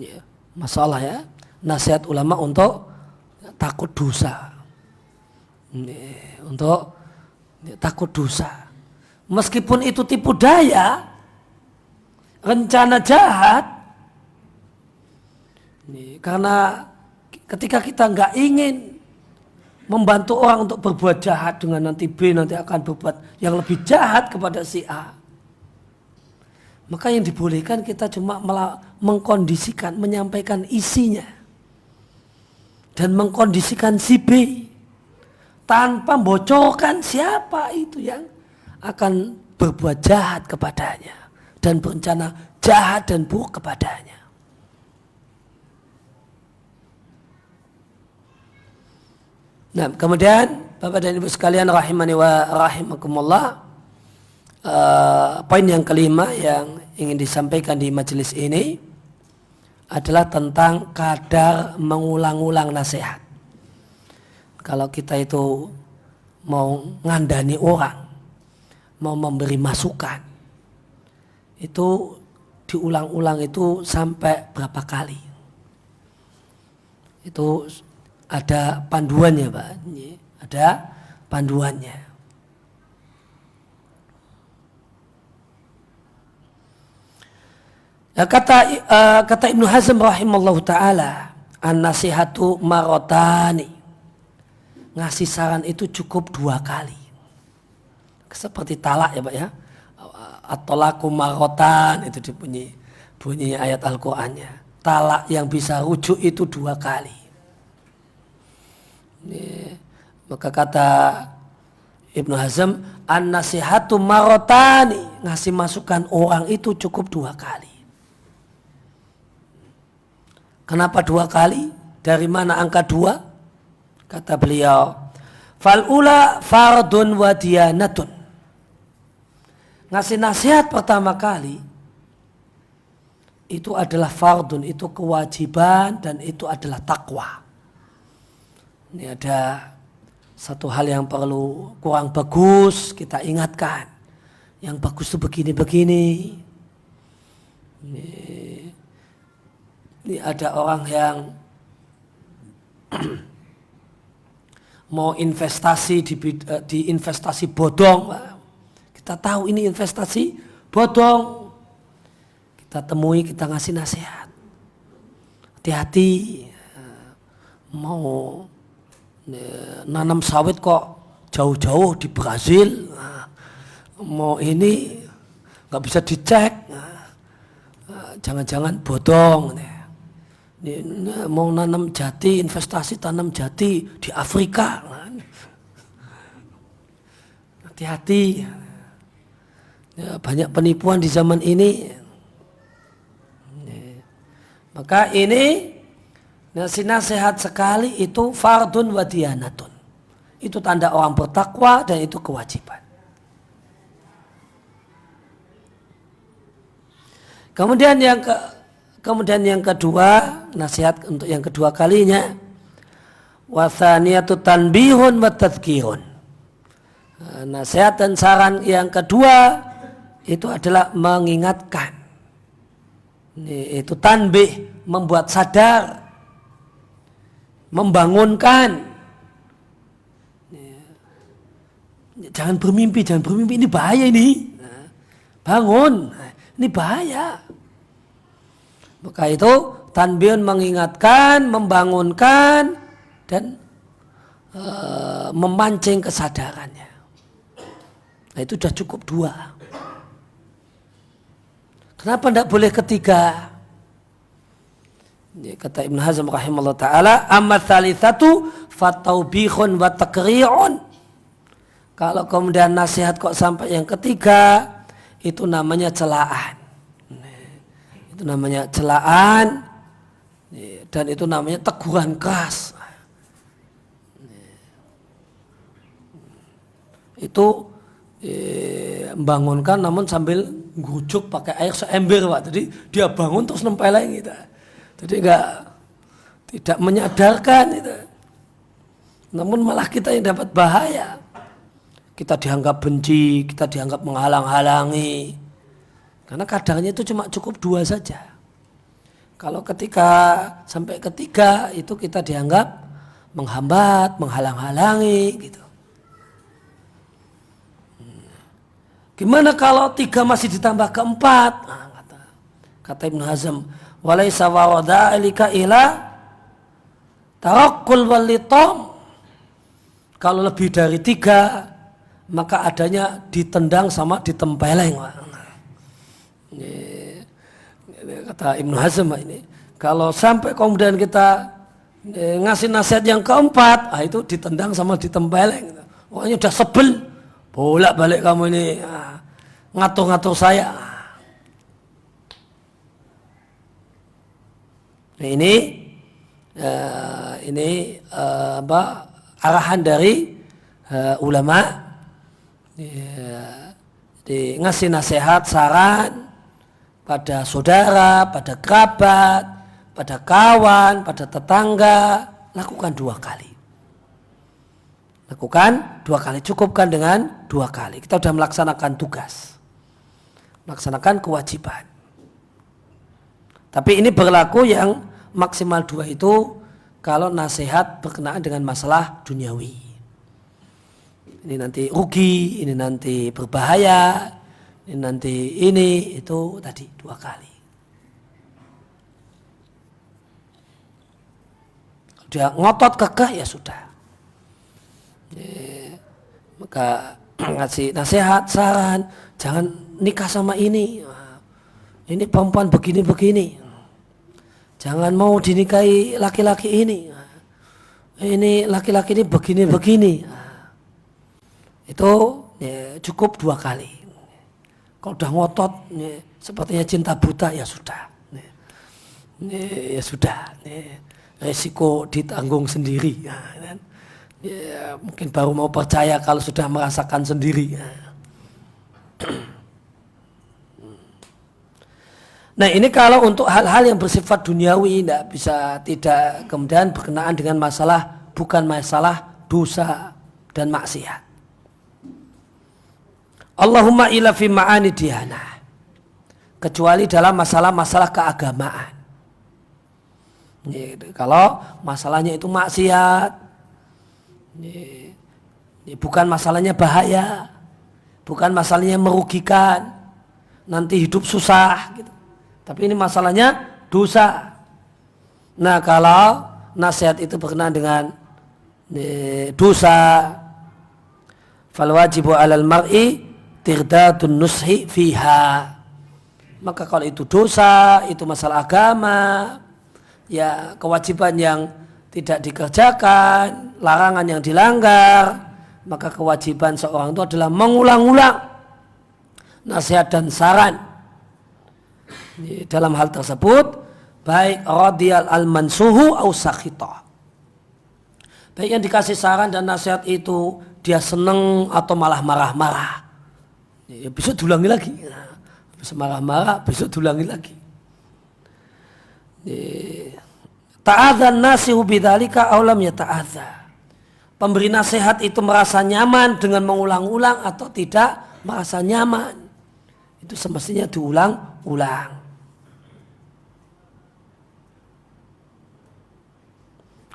Ya, masalah ya, nasihat ulama untuk takut dosa. Untuk takut dosa. Meskipun itu tipu daya, rencana jahat, karena ketika kita nggak ingin membantu orang untuk berbuat jahat dengan nanti B nanti akan berbuat yang lebih jahat kepada si A, maka yang dibolehkan kita cuma mengkondisikan, menyampaikan isinya dan mengkondisikan si B tanpa bocorkan siapa itu yang akan berbuat jahat kepadanya dan berencana jahat dan buruk kepadanya. Nah, kemudian Bapak dan Ibu sekalian rahimani wa rahimakumullah, poin yang kelima yang ingin disampaikan di majelis ini adalah tentang kadar mengulang-ulang nasihat. Kalau kita itu mau ngandani orang, mau memberi masukan, itu diulang-ulang itu sampai berapa kali. Itu ada panduannya, Pak. Ada panduannya. Kata Ibnu Hazm rahimallahu taala, an-nasihatu marotani. Ngasih saran itu cukup 2 kali. Seperti talak ya, Pak ya. At-talaqu marotan, itu bunyi ayat Al-Qur'annya. Talak yang bisa rujuk itu 2 kali. Maka kata Ibnu Hazm, an-nasihatu marotani, ngasih masukan orang itu cukup 2 kali. Kenapa 2 kali? Dari mana angka 2? Kata beliau, fal'ula fardun wa diyanatun. Ngasih nasihat pertama kali itu adalah fardun, itu kewajiban, dan itu adalah takwa. Ini ada satu hal yang perlu kurang bagus kita ingatkan. Yang bagus itu begini-begini. Ini ada orang yang mau investasi di investasi bodong. Kita tahu ini investasi bodong. Kita temui, kita ngasih nasihat. Hati-hati, mau nanam sawit kok jauh-jauh di Brazil. Mau ini nggak bisa dicek. Jangan-jangan bodong. Mau nanam jati, investasi tanam jati di Afrika. Hati-hati. Banyak penipuan di zaman ini. Maka ini nasihat sekali itu fardun wa diyanatun. Itu tanda orang bertakwa dan itu kewajiban. Kemudian yang kedua, nasihat untuk yang kedua kalinya, wathaniyatu tanbihun wa tadhkirun. Nasihat dan saran yang kedua itu adalah mengingatkan. Itu tanbih, membuat sadar, membangunkan. Jangan bermimpi, ini bahaya ini. Bangun, ini bahaya. Maka itu tanbihun, mengingatkan, membangunkan, dan memancing kesadarannya. Nah, itu sudah cukup 2. Kenapa tidak boleh ketiga? Kata Ibnu Hazm rahimahullah ta'ala, amma tsalitsatu fataubihun wa takri'un. Kalau kemudian nasihat kok sampai yang ketiga, itu namanya celaan. Itu namanya celaan, dan itu namanya teguran keras. Itu membangunkan namun sambil ngujuk pakai air seember, Pak. Jadi dia bangun terus nempeleng gitu. Jadi tidak menyadarkan itu. Namun malah kita yang dapat bahaya. Kita dianggap benci, kita dianggap menghalang-halangi. Karena kadarnya itu cuma cukup 2 saja. Kalau sampai ketiga itu kita dianggap menghambat, menghalang-halangi gitu. Gimana kalau 3 masih ditambah ke 4? Nah, kata Ibnu Hazm, walaysa wawada'ilika ila tarakkul walitom. Kalau lebih dari 3, maka adanya ditendang sama ditempeleng. Ini kata Ibnu Hazm ini. Kalau sampai kemudian kita ngasih nasihat yang keempat, itu ditendang sama ditempeleng. Pokoknya udah sebel. Bolak-balik kamu ini ngatur-ngatur saya. Nah, ini arahan dari ulama, ngasih nasihat, saran pada saudara, pada kerabat, pada kawan, pada tetangga, lakukan 2 kali. Lakukan 2 kali, cukupkan dengan 2 kali. Kita sudah melaksanakan tugas, melaksanakan kewajiban. Tapi ini berlaku yang maksimal 2 itu kalau nasihat berkenaan dengan masalah duniawi. Ini nanti rugi, ini nanti berbahaya, ini nanti itu tadi 2 kali. Dia ngotot kekeh ya sudah. Maka ngasih nasihat, saran, jangan nikah sama ini perempuan begini-begini, jangan mau dinikahi laki-laki ini ini laki-laki ini begini-begini. Itu ya, cukup 2 kali. Kalau udah ngotot, ya, sepertinya cinta buta, ya sudah. Ya sudah. Resiko ditanggung sendiri. Ya, mungkin baru mau percaya kalau sudah merasakan sendiri. Nah ini kalau untuk hal-hal yang bersifat duniawi tidak kemudian berkenaan dengan masalah, bukan masalah dosa dan maksiat. Allahumma illa fi ma'ani diyanah, kecuali dalam masalah-masalah keagamaan. Kalau masalahnya itu maksiat, bukan masalahnya bahaya, bukan masalahnya merugikan, nanti hidup susah gitu. Tapi ini masalahnya dosa. Nah kalau nasihat itu berkenaan dengan dosa, fal wajibu 'alal mar'i tirdadun nushi fiha. Maka kalau itu dosa, itu masalah agama, ya kewajiban yang tidak dikerjakan, larangan yang dilanggar, maka kewajiban seorang itu adalah mengulang-ulang nasihat dan saran dalam hal tersebut, baik radiyal al-mansuhu au sakhita. Baik yang dikasih saran dan nasihat itu dia senang atau malah marah-marah. Ya, besok diulangi lagi. Bisa marah-marah, besok diulangi lagi. Ta'adzan nasihu bidzalika aw lam yata'adza. Pemberi nasihat itu merasa nyaman dengan mengulang-ulang atau tidak merasa nyaman. Itu semestinya diulang-ulang.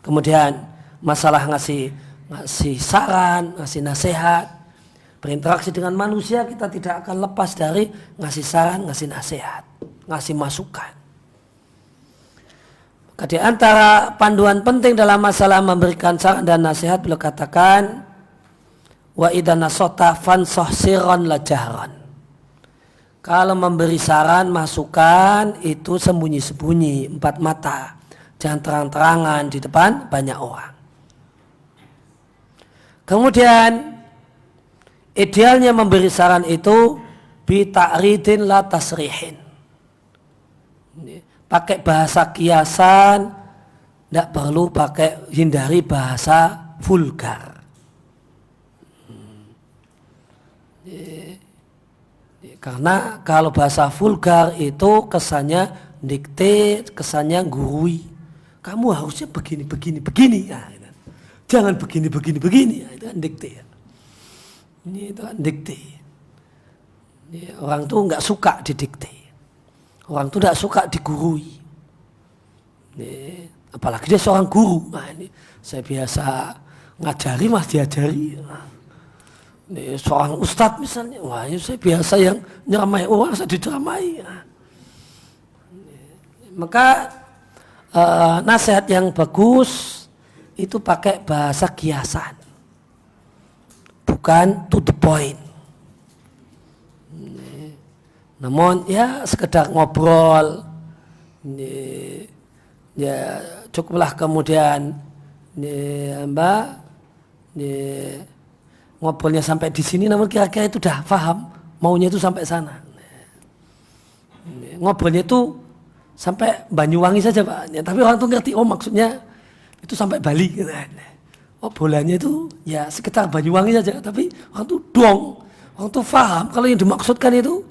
Kemudian masalah ngasih saran, ngasih nasihat, berinteraksi dengan manusia, kita tidak akan lepas dari ngasih saran, ngasih nasihat, ngasih masukan. Maka di antara panduan penting dalam masalah memberikan saran dan nasihat, beliau katakan, wa idza nasata fansah sirran la jahran. Kalau memberi saran, masukan itu sembunyi-sembunyi, 4 mata, jangan terang-terangan di depan banyak orang. Kemudian idealnya memberi saran itu bi ta'ridin la tasrihin. Pakai bahasa kiasan, tidak perlu hindari bahasa vulgar. Karena kalau bahasa vulgar itu kesannya dikte, kesannya gurui. Kamu harusnya begini. Ya, jangan begini. Ya, itu kan dikte. Ini itu kan dikte. Orang tuh nggak suka didikte. Orang tuh nggak suka digurui. Apalagi dia seorang guru. Nah, ini saya biasa ngajari, mas diajari. Ini seorang ustadz misalnya, wah ini saya biasa yang nyeramai orang, saya diceramai. Maka nasihat yang bagus itu pakai bahasa kiasan, bukan to the point. Namun ya sekedar ngobrol, ya cukuplah kemudian ngobrolnya sampai di sini, namun kira-kira itu udah paham maunya itu sampai sana. Ngobrolnya itu sampai Banyuwangi saja Pak, ya, tapi orang tuh ngerti, oh maksudnya itu sampai Bali gitu. Oh bolanya itu ya sekitar Banyuwangi saja, tapi orang tuh orang tuh paham kalau yang dimaksudkan itu,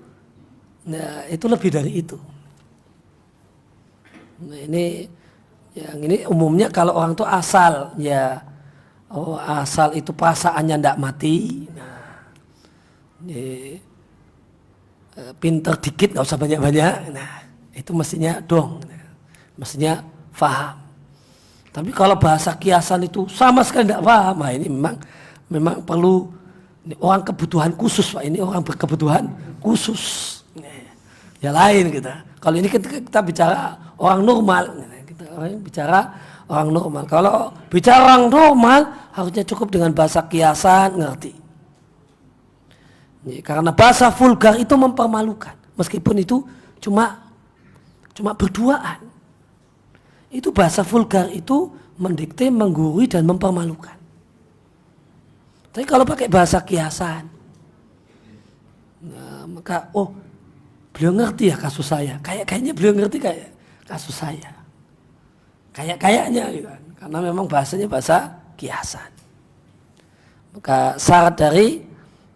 nah itu lebih dari itu. Nah ini umumnya kalau orang tuh asal ya, oh asal itu perasaannya ndak mati, nah, pinter dikit nggak usah banyak-banyak, nah itu mestinya mestinya paham. Tapi kalau bahasa kiasan itu sama sekali ndak paham, nah ini memang perlu, ini orang kebutuhan khusus Pak, ini orang berkebutuhan khusus, ya lain kita. Kalau ini kita bicara orang normal, kita bicara orang normal. Kalau bicara orang normal harusnya cukup dengan bahasa kiasan, ngerti. Karena bahasa vulgar itu mempermalukan, meskipun itu cuma berduaan. Itu bahasa vulgar itu mendikte, menggurui dan mempermalukan. Tapi kalau pakai bahasa kiasan, nah, maka beliau ngerti ya kasus saya. Kayaknya beliau ngerti kayak kasus saya. Kayaknya gitu kan. Karena memang bahasanya bahasa kiasan. Maka syarat dari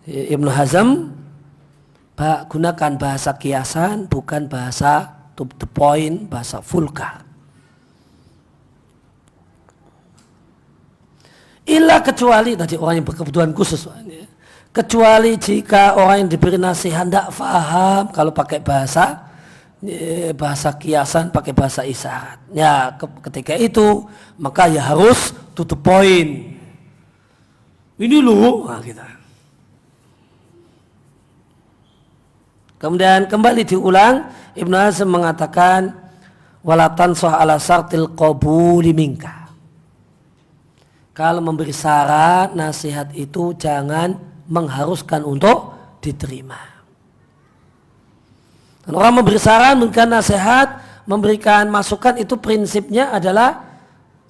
Ibnu Hazm, gunakan bahasa kiasan, bukan bahasa to the point, bahasa vulgar. Illa kecuali tadi orang yang berkebutuhan khusus, kecuali jika orang yang diberi nasihat tidak faham kalau pakai bahasa kiasan, pakai bahasa isyarat. Ya, ketika itu maka ya harus to the point. Ini loh, nah, kita. Kemudian kembali diulang, Ibnu Hazm mengatakan wala tansah ala syartil qabuli minka. Kalau memberi syarat, nasihat itu jangan mengharuskan untuk diterima. Dan orang memberi saran, memberikan nasihat, memberikan masukan itu prinsipnya adalah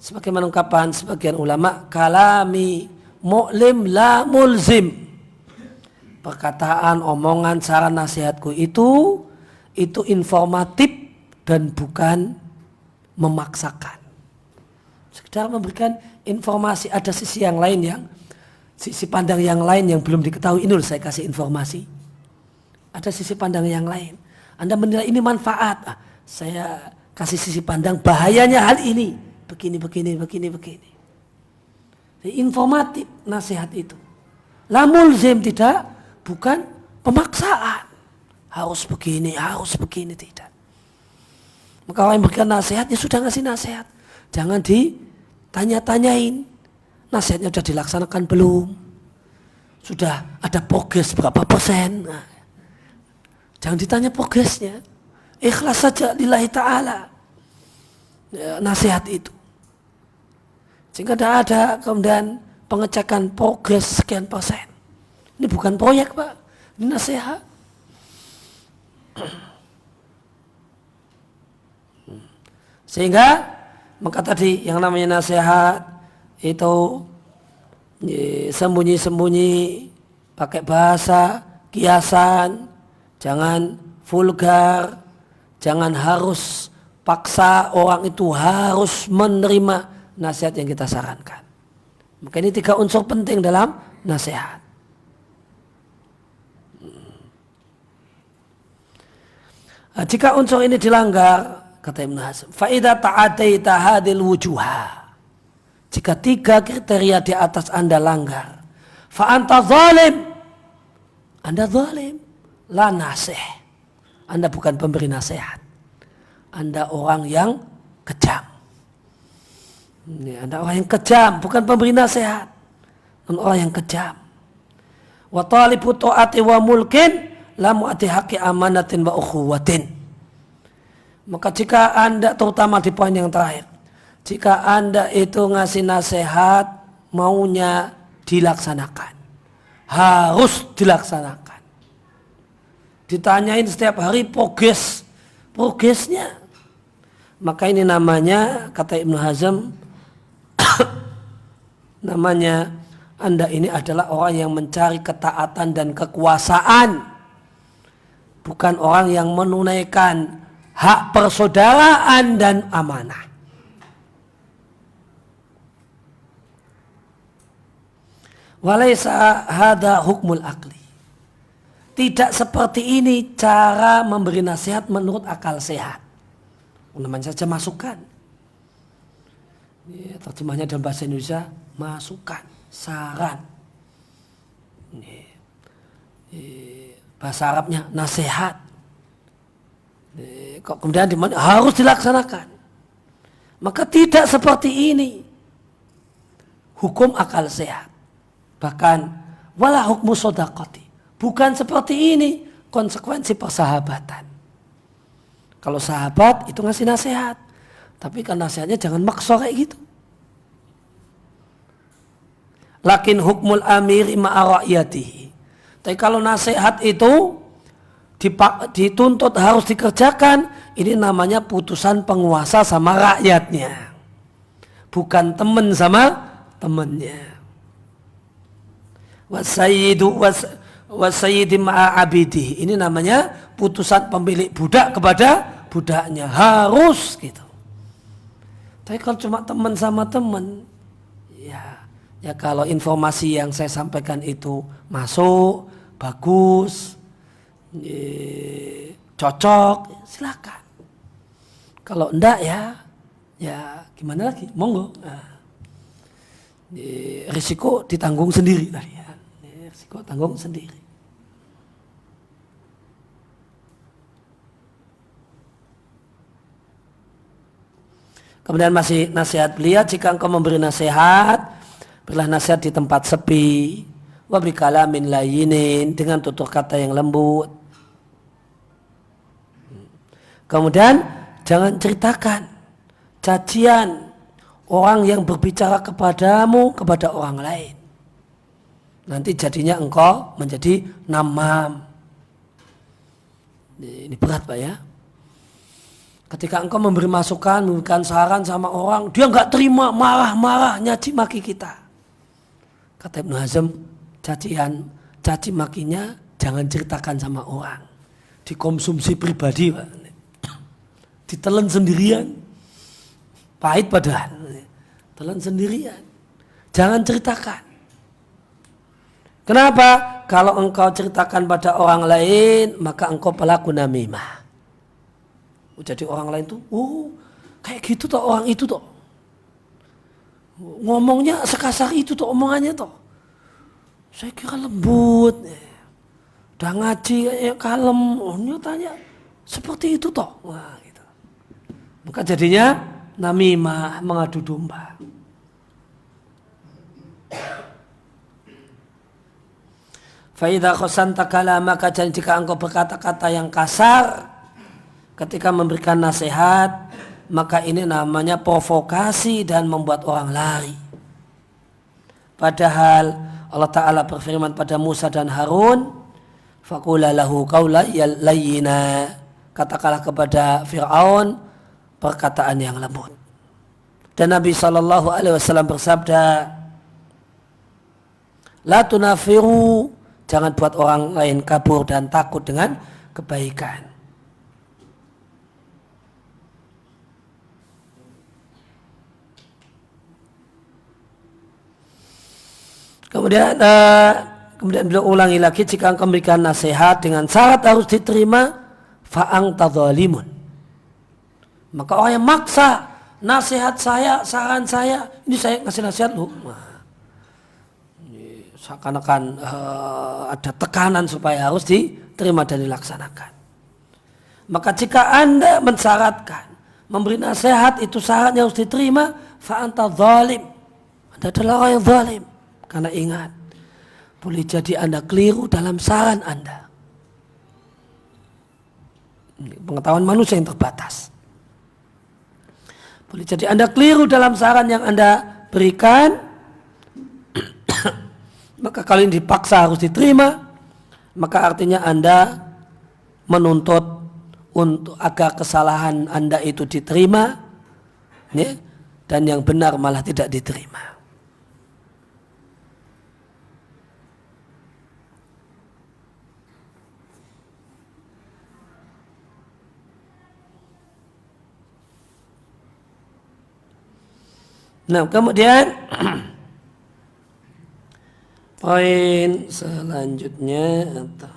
sebagaimana ungkapan sebagian ulama, kalami mu'lim la mulzim. Perkataan, omongan, saran, nasihatku itu informatif dan bukan memaksakan. Sekedar memberikan informasi, ada sisi yang lain sisi pandang yang lain yang belum diketahui, ini saya kasih informasi. Ada sisi pandang yang lain. Anda menilai ini manfaat, saya kasih sisi pandang bahayanya hal ini. Begini. Jadi informatif nasihat itu. La mulzim tidak, bukan pemaksaan. Harus begini, tidak. Maka orang yang berikan nasihat, ya sudah ngasih nasihat. Jangan ditanya-tanyain. Nasihatnya sudah dilaksanakan belum? Sudah ada progres berapa persen? Nah, jangan ditanya progresnya. Ikhlas saja lillahi ta'ala. Ya, nasihat itu. Sehingga tidak ada kemudian pengecekan progres sekian persen. Ini bukan proyek, Pak. Ini nasihat. Sehingga maka tadi yang namanya nasihat itu sembunyi-sembunyi, pakai bahasa kiasan, jangan vulgar, jangan harus paksa orang itu harus menerima nasihat yang kita sarankan. Maka ini 3 unsur penting dalam nasihat. Jika unsur ini dilanggar, kata Ibnu Hazm, fa idza ta'ataita hadil wujuha, jika 3 kriteria di atas Anda langgar, fa anta zalim, Anda zalim, la nasih, Anda bukan pemberi nasihat, Anda orang yang kejam. Ini Anda orang yang kejam, bukan pemberi nasihat, orang yang kejam. Wa talibu ta'ati wa mulkin la mu'ati haqqi amanatin wa ukhuwatin. Maka jika Anda, terutama di poin yang terakhir, jika Anda itu ngasih nasihat maunya dilaksanakan, harus dilaksanakan, ditanyain setiap hari progresnya, maka ini namanya, kata Ibnu Hazm, namanya Anda ini adalah orang yang mencari ketaatan dan kekuasaan, bukan orang yang menunaikan hak persaudaraan dan amanah. Walaysa hadha hukmul akli. Tidak seperti ini cara memberi nasihat menurut akal sehat. Namanya saja masukan. Ya, terjemahnya dalam bahasa Indonesia masukan, saran. Bahasa Arabnya nasihat. Kok kemudian harus dilaksanakan. Maka tidak seperti ini hukum akal sehat. Bahkan wala hukmu shadaqati, bukan seperti ini konsekuensi persahabatan. Kalau sahabat itu ngasih nasihat, tapi kan nasihatnya jangan maksa kayak gitu. Lakin hukmul amiri ma'a ra'yatihi. Tapi kalau nasihat itu dituntut harus dikerjakan, ini namanya putusan penguasa sama rakyatnya. bukan teman sama temannya. Wasayyidi ma'a abidi. Ini namanya putusan pemilik budak kepada budaknya. Harus gitu. Tapi kalau cuma teman sama teman, ya kalau informasi yang saya sampaikan itu masuk, bagus, cocok, silakan. Kalau enggak ya gimana lagi? Monggo. Nah, risiko ditanggung sendiri tadi ya. Risiko tanggung sendiri. Kemudian masih nasihat beliau, jika engkau memberi nasihat, berilah nasihat di tempat sepi, wa bi kalamin layyinin, dengan tutur kata yang lembut. Kemudian jangan ceritakan cacian orang yang berbicara kepadamu kepada orang lain. Nanti jadinya engkau menjadi namam. Ini berat Pak ya. Ketika engkau memberi masukan, memberikan saran sama orang, dia enggak terima, marah-marah, nyaci maki kita. Kata Ibnu Hazm, caci makinya jangan ceritakan sama orang. Dikonsumsi pribadi Pak. Ditelan sendirian. Pahit padahal. Telan sendirian. Jangan ceritakan. Kenapa? Kalau engkau ceritakan pada orang lain, maka engkau pelaku namimah. Jadi orang lain tuh, kayak gitu toh orang itu toh. Ngomongnya sekasar itu toh omongannya toh. Saya kira lembut. Udah ngaji kalem, tanya seperti itu toh. Wah, gitu. Maka jadinya namimah, mengadu domba. Fa idza khasanta kalamaka, jika engkau berkata-kata yang kasar ketika memberikan nasihat, maka ini namanya provokasi dan membuat orang lari. Padahal Allah Ta'ala berfirman pada Musa dan Harun, faqula lahu qawlan layyina, katakanlah kepada Fir'aun perkataan yang lembut. Dan Nabi SAW bersabda, la tunafiru, jangan buat orang lain kabur dan takut dengan kebaikan. Kemudian beliau ulangi lagi, jika engkau memberikan nasihat dengan syarat harus diterima, fa'ang tadzalimun. Maka orang yang maksa nasihat saya, saran saya, ini saya ngasih nasihat lu. Seakan-akan ada tekanan supaya harus diterima dan dilaksanakan. Maka jika Anda mensyaratkan memberi nasihat itu syaratnya harus diterima, fa'ang tadzalim. Anda adalah orang yang zalim. Karena ingat, boleh jadi Anda keliru dalam saran Anda. Pengetahuan manusia yang terbatas. Boleh jadi Anda keliru dalam saran yang Anda berikan. Maka kalau ini dipaksa harus diterima, maka artinya Anda menuntut untuk agar kesalahan Anda itu diterima, ya, dan yang benar malah tidak diterima. Nah, kemudian poin selanjutnya, atau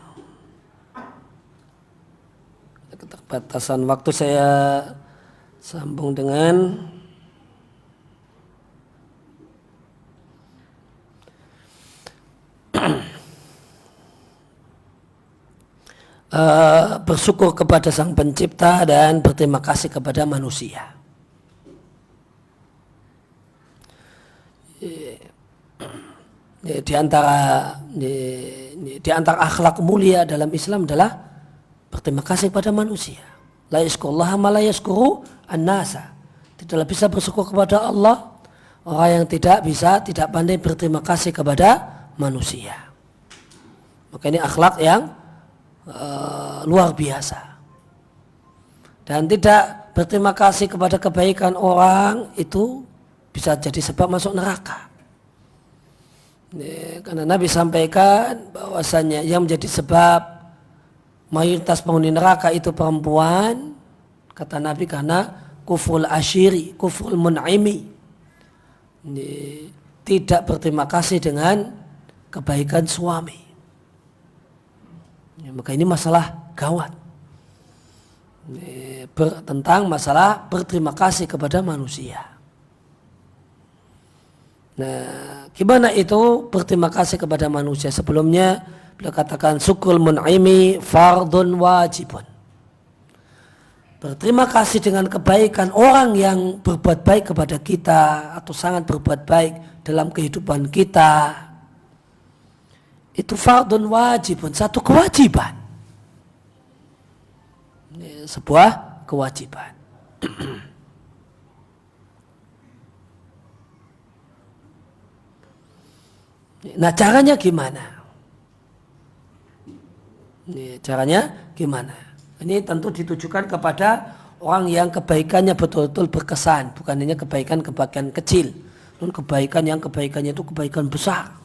keterbatasan waktu, saya sambung dengan bersyukur kepada Sang Pencipta dan berterima kasih kepada manusia. Di antara akhlak mulia dalam Islam adalah berterima kasih kepada manusia. La yashkurullaha ma la yashkuru an-nasa. Tidaklah bisa bersyukur kepada Allah orang yang tidak pandai berterima kasih kepada manusia. Maka ini akhlak yang luar biasa. Dan tidak berterima kasih kepada kebaikan orang itu bisa jadi sebab masuk neraka. Karena Nabi sampaikan bahwasanya yang menjadi sebab mayoritas penghuni neraka itu perempuan, kata Nabi, karena kufrul asyiri, kufrul mun'imi, tidak berterima kasih dengan kebaikan suami. Maka ini masalah gawat tentang masalah berterima kasih kepada manusia. Nah, gimana itu berterima kasih kepada manusia? Sebelumnya beliau katakan syukrul mun'imi fardun wajibun. Berterima kasih dengan kebaikan orang yang berbuat baik kepada kita atau sangat berbuat baik dalam kehidupan kita, itu fardun wajibun, satu kewajiban. Sebuah kewajiban. Nah, caranya gimana? Caranya gimana? Ini tentu ditujukan kepada orang yang kebaikannya betul-betul berkesan, bukan hanya kebaikan-kebaikan kecil, namun kebaikan yang kebaikannya itu kebaikan besar.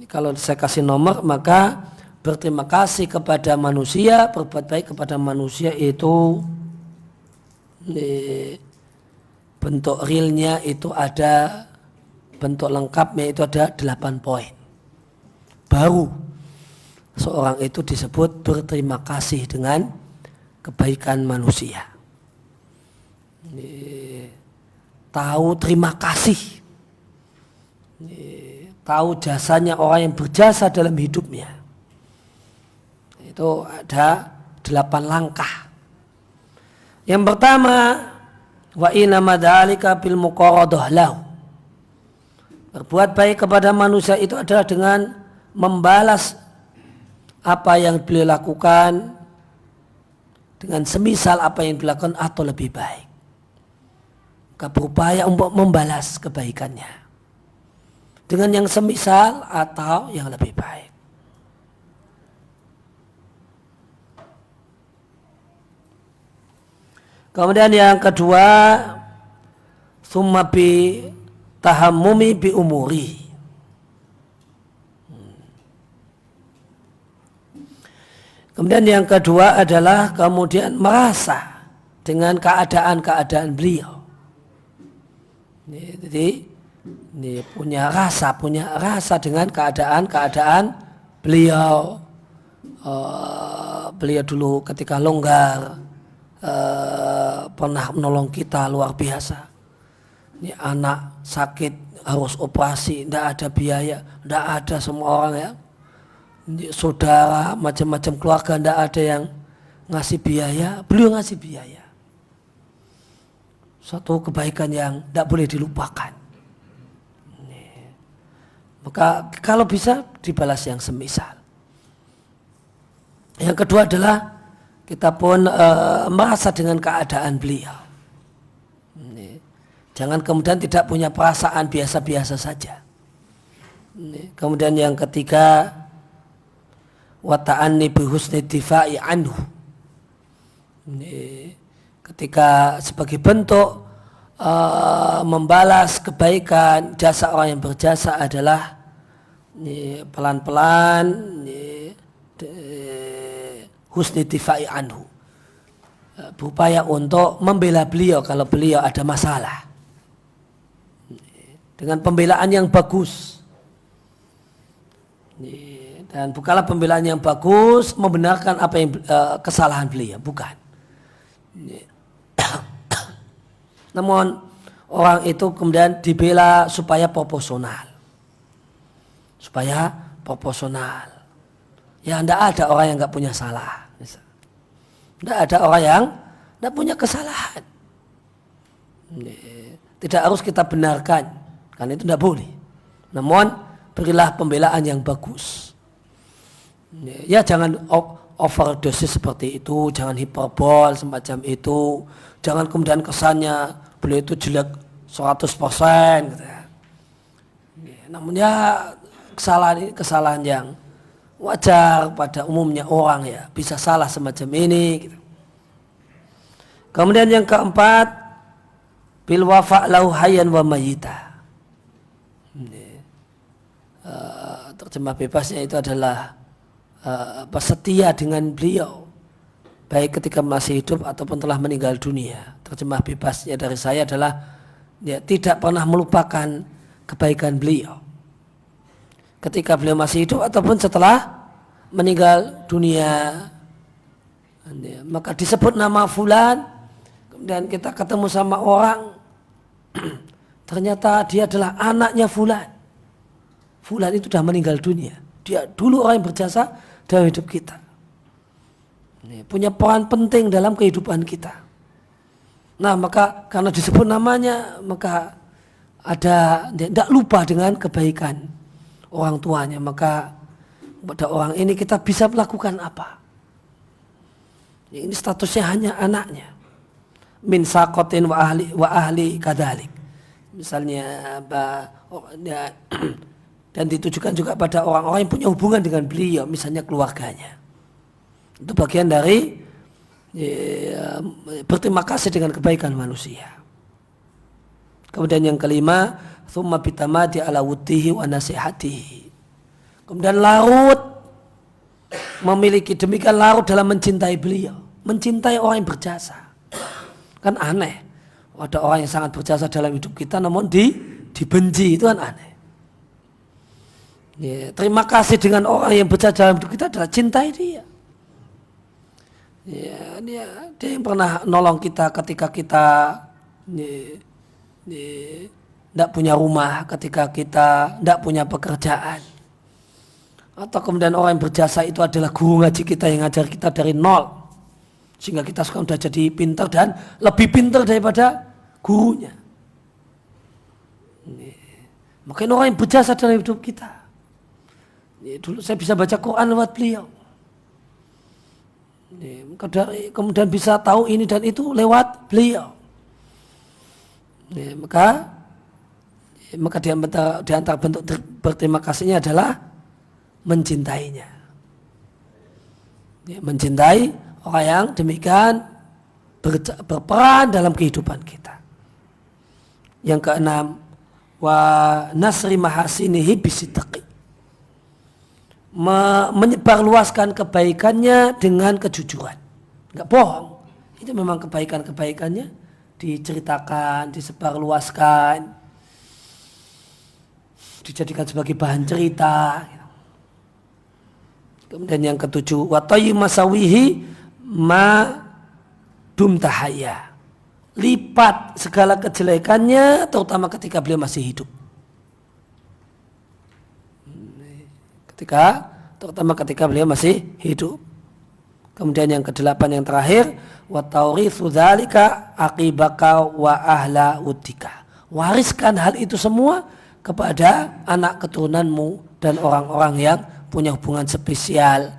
Kalau saya kasih nomor, maka berterima kasih kepada manusia, berbuat baik kepada manusia itu bentuk realnya itu ada, bentuk lengkapnya itu ada 8 poin. Baru seorang itu disebut berterima kasih dengan kebaikan manusia. Tahu terima kasih. Tahu jasanya orang yang berjasa dalam hidupnya. Itu ada 8 langkah. Yang pertama, wa inna madzalika bil muqaradah lahu. Berbuat baik kepada manusia itu adalah dengan membalas apa yang beliau lakukan dengan semisal apa yang dilakukan atau lebih baik. Maka berupaya untuk membalas kebaikannya dengan yang semisal atau yang lebih baik. Kemudian yang kedua, summa bi tahammumi bi umuri. Kemudian yang kedua adalah kemudian merasa dengan keadaan-keadaan beliau. Jadi ini punya rasa dengan keadaan beliau. Beliau dulu ketika longgar pernah menolong kita luar biasa. Ini anak sakit harus operasi, tidak ada biaya, tidak ada semua orang ya. Ini saudara macam-macam keluarga tidak ada yang ngasih biaya, beliau ngasih biaya. Suatu kebaikan yang tidak boleh dilupakan. Maka kalau bisa dibalas yang semisal. Yang kedua adalah kita pun merasa dengan keadaan beliau. Jangan kemudian tidak punya perasaan biasa-biasa saja. Kemudian yang ketiga, wa ta'anni bi husni difa'i anhu. Ketika sebagai bentuk membalas kebaikan jasa orang yang berjasa adalah pelan-pelan husni difa'i anhu, berupaya untuk membela beliau kalau beliau ada masalah dengan pembelaan yang bagus. Dan bukanlah pembelaan yang bagus membenarkan apa yang kesalahan beliau, bukan. Namun orang itu kemudian dibela supaya proporsional. Ya, tidak ada orang yang nggak punya salah. Tidak ada orang yang tidak punya kesalahan. Tidak harus kita benarkan, karena itu tidak boleh. Namun berilah pembelaan yang bagus. Ya, jangan overdosis seperti itu, jangan hiperbol semacam itu, jangan kemudian kesannya beliau itu jelek 100%. Gitu ya. Namun ya kesalahan yang wajar pada umumnya orang ya, bisa salah semacam ini. Gitu. Kemudian yang keempat, bil wafa' lahu hayyan wa mayyita. Terjemah bebasnya itu adalah setia dengan beliau, baik ketika masih hidup ataupun telah meninggal dunia. Terjemah bebasnya dari saya adalah tidak pernah melupakan kebaikan beliau ketika beliau masih hidup ataupun setelah meninggal dunia. Maka disebut nama fulan, kemudian kita ketemu sama orang, ternyata dia adalah anaknya fulan. Fulan itu sudah meninggal dunia. Dia dulu orang yang berjasa dalam hidup kita. Punya peran penting dalam kehidupan kita. Nah, maka karena disebut namanya, maka tidak lupa dengan kebaikan orang tuanya. Maka pada orang ini kita bisa melakukan apa? Ini statusnya hanya anaknya. Min saqatin wa ahli kadalik. Misalnya dan ditujukan juga pada orang-orang yang punya hubungan dengan beliau, misalnya keluarganya. Itu bagian dari berterima kasih dengan kebaikan manusia. Kemudian yang kelima, thumma bitamadi ala wuddihi wa nasihatihi. Kemudian larut, memiliki demikian larut dalam mencintai beliau, mencintai orang yang berjasa. Kan aneh, ada orang yang sangat berjasa dalam hidup kita namun dibenci, itu kan aneh. Terima kasih dengan orang yang berjasa dalam hidup kita adalah cintai dia. Dia yang pernah nolong kita ketika kita tidak punya rumah, ketika kita tidak punya pekerjaan. Atau kemudian orang yang berjasa itu adalah guru ngaji kita yang ngajar kita dari nol, sehingga kita sekarang sudah jadi pintar dan lebih pintar daripada gurunya. Mungkin orang yang berjasa dalam hidup kita. Dulu saya bisa baca Quran lewat beliau. Kemudian bisa tahu ini dan itu lewat beliau. Maka di antara bentuk berterima kasihnya adalah mencintainya. Mencintai orang yang demikian berperan dalam kehidupan kita. Yang keenam, wa nasri mahasinihi bisidqi. Menyebarluaskan kebaikannya dengan kejujuran, nggak bohong. Itu memang kebaikannya diceritakan, disebarluaskan, dijadikan sebagai bahan cerita. Kemudian yang ketujuh, wa tayyi masawihi ma dumtahaya. Lipat segala kejelekannya terutama ketika beliau masih hidup. Terutama ketika beliau masih hidup. Kemudian yang kedelapan yang terakhir, wa tauritsu dzalika aqibaka wa ahla utika. Wariskan hal itu semua kepada anak keturunanmu dan orang-orang yang punya hubungan spesial,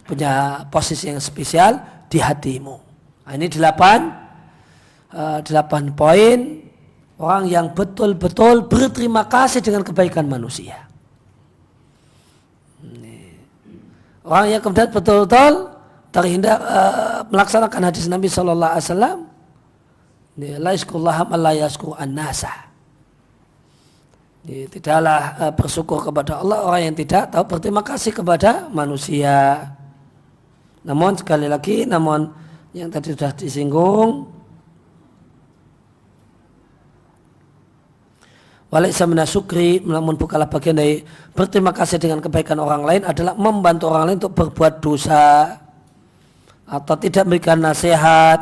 punya posisi yang spesial di hatimu. Nah, ini 8 poin orang yang betul-betul berterima kasih dengan kebaikan manusia. Orang yang kemudian betul-betul terhindar melaksanakan hadis Nabi Sallallahu Alaihi Wasallam, la yaskurullaha man la yaskur an-nasa. Tidaklah bersyukur kepada Allah orang yang tidak tahu berterima kasih kepada manusia. Namun sekali lagi, yang tadi sudah disinggung, walaysa minasyukri, namun bukanlah bagian dari berterima kasih dengan kebaikan orang lain adalah membantu orang lain untuk berbuat dosa atau tidak memberikan nasihat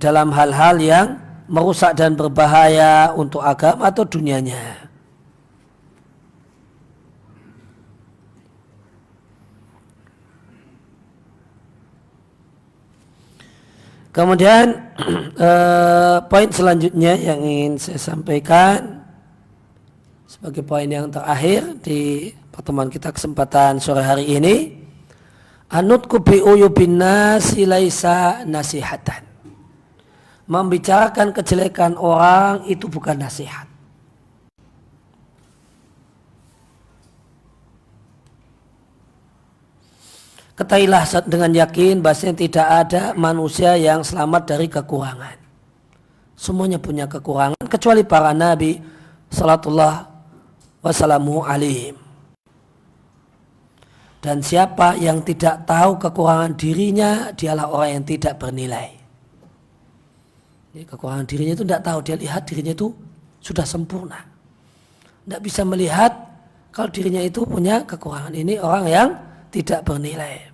dalam hal-hal yang merusak dan berbahaya untuk agama atau dunianya. Kemudian poin selanjutnya yang ingin saya sampaikan sebagai poin yang terakhir di pertemuan kita kesempatan sore hari ini, anutku bi uyubin nasi laisa nasihatan. Membicarakan kejelekan orang itu bukan nasihat. Ketahuilah dengan yakin bahasanya tidak ada manusia yang selamat dari kekurangan. Semuanya punya kekurangan kecuali para nabi salatullah wassalamu alaihim. Dan siapa yang tidak tahu kekurangan dirinya, dialah orang yang tidak bernilai. Kekurangan dirinya itu tidak tahu, dia lihat dirinya itu sudah sempurna. Tidak bisa melihat kalau dirinya itu punya kekurangan. Ini orang yang tidak bernilai.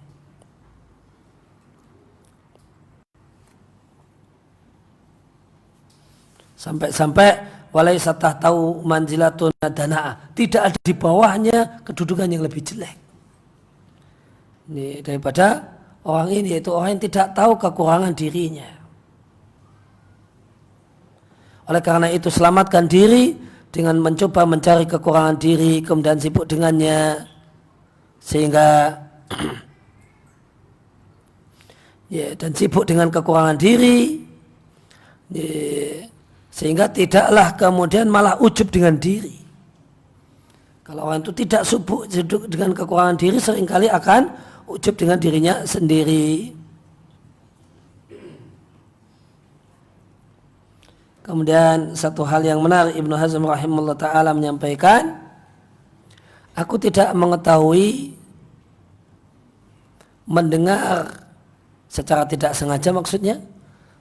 Sampai-sampai walaisa tahu manzilatun danaa, tidak ada di bawahnya kedudukan yang lebih jelek. Ini daripada orang ini, yaitu orang yang tidak tahu kekurangan dirinya. Oleh karena itu selamatkan diri dengan mencoba mencari kekurangan diri, kemudian sibuk dengannya, sehingga dan sibuk dengan kekurangan diri, sehingga tidaklah kemudian malah ujub dengan diri. Kalau orang itu tidak sibuk dengan kekurangan diri, seringkali akan ujub dengan dirinya sendiri. Kemudian satu hal yang menarik, Ibnu Hazm rahimahullah ta'ala menyampaikan, aku tidak mengetahui, mendengar secara tidak sengaja maksudnya,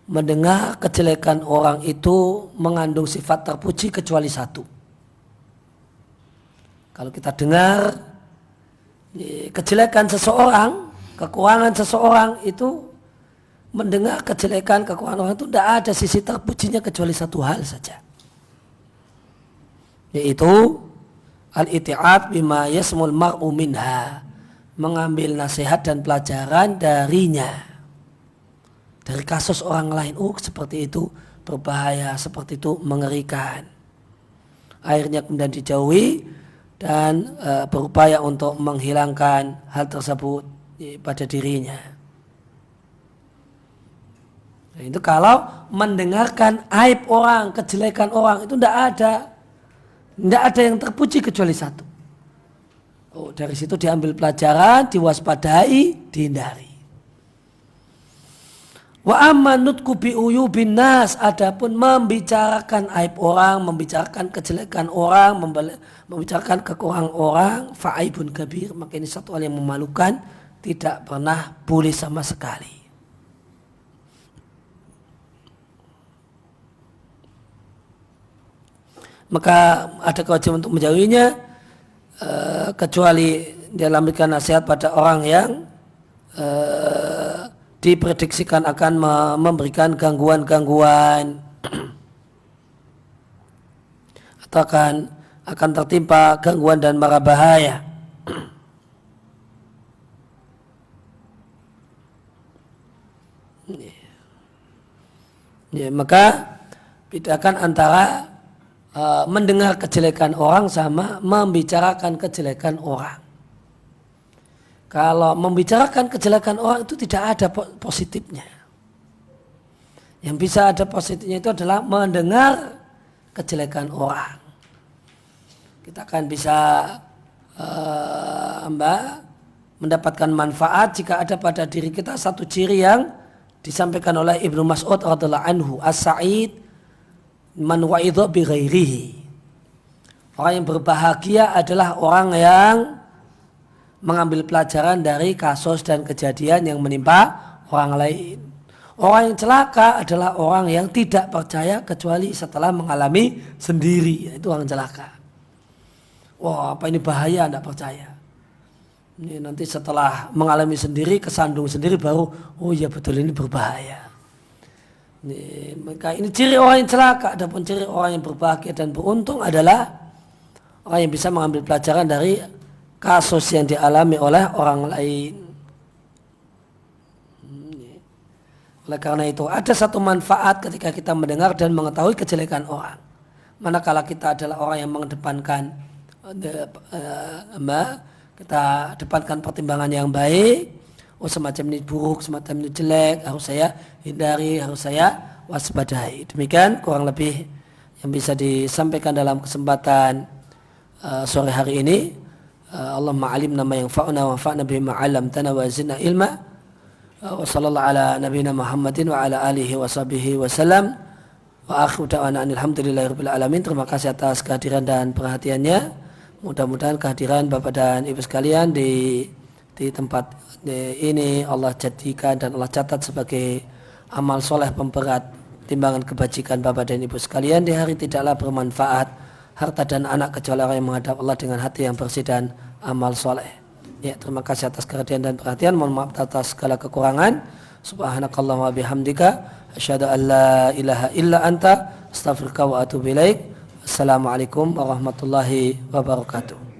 mendengar kejelekan orang itu mengandung sifat terpuji kecuali satu. Kalau kita dengar kejelekan seseorang, kekurangan seseorang itu, mendengar kejelekan kekurangan orang itu tidak ada sisi terpujinya kecuali satu hal saja, yaitu al-iti'ad bima yasmul mar'u minha, mengambil nasihat dan pelajaran darinya, dari kasus orang lain. Seperti itu berbahaya, seperti itu mengerikan. Akhirnya kemudian dijauhi dan berupaya untuk menghilangkan hal tersebut pada dirinya. Nah, itu kalau mendengarkan aib orang, kejelekan orang, itu tidak ada yang terpuji kecuali satu. Dari situ diambil pelajaran, diwaspadai, dihindari. Wa amma nutku bi uyubin nas, adapun membicarakan aib orang, membicarakan kejelekan orang, membicarakan kekurangan orang, fa'aibun kabir, maka ini satu hal yang memalukan, tidak pernah boleh sama sekali. Maka ada kewajiban untuk menjauhinya, kecuali dalam memberikan nasihat pada orang yang diprediksikan akan memberikan gangguan-gangguan atau akan tertimpa gangguan dan mara bahaya. Maka bedakan antara mendengar kejelekan orang sama membicarakan kejelekan orang. Kalau membicarakan kejelekan orang itu tidak ada positifnya. Yang bisa ada positifnya itu adalah mendengar kejelekan orang. Kita akan bisa mendapatkan manfaat jika ada pada diri kita satu ciri yang disampaikan oleh Ibnu Mas'ud radhiyallahu anhu, as-sa'id man wa'idha bi ghairihi. Orang yang berbahagia adalah orang yang mengambil pelajaran dari kasus dan kejadian yang menimpa orang lain. Orang yang celaka adalah orang yang tidak percaya kecuali setelah mengalami sendiri. Itu orang celaka. Wah, apa ini bahaya, tidak percaya. Ini nanti setelah mengalami sendiri, kesandung sendiri baru, oh iya betul ini berbahaya. Maka ini ciri orang yang celaka. Adapun ciri orang yang berbahagia dan beruntung adalah orang yang bisa mengambil pelajaran dari kasus yang dialami oleh orang lain. Oleh karena itu ada satu manfaat ketika kita mendengar dan mengetahui kejelekan orang. Manakala kita adalah orang yang mengedepankan kita depankan pertimbangan yang baik. Semacam ini buruk, semacam ini jelek, harus saya hindari, harus saya waspadai. Demikian kurang lebih yang bisa disampaikan dalam kesempatan sore hari ini. Allahumma alimna ma yanfa'una wa anfa'na bima 'allamtana wa zidna ilma. Wa sallallahu ala nabiyyina Muhammadin wa ala alihi wa sahbihi wa sallam. Wa akhiru da'wana alhamdulillahirabbil alamin. Terima kasih atas kehadiran dan perhatiannya. Mudah-mudahan kehadiran Bapak dan Ibu sekalian di tempat ini Allah jadikan dan Allah catat sebagai amal soleh pemberat timbangan kebajikan Bapak dan Ibu sekalian di hari tidaklah bermanfaat harta dan anak kecuali orang yang menghadap Allah dengan hati yang bersih dan amal soleh. Ya, terima kasih atas perhatian dan perhatian. Mohon maaf atas segala kekurangan. Subhanakallahumma bihamdika asyhadu an la ilaha illa anta astaghfiruka wa atubu ilaik. Assalamualaikum warahmatullahi wabarakatuh.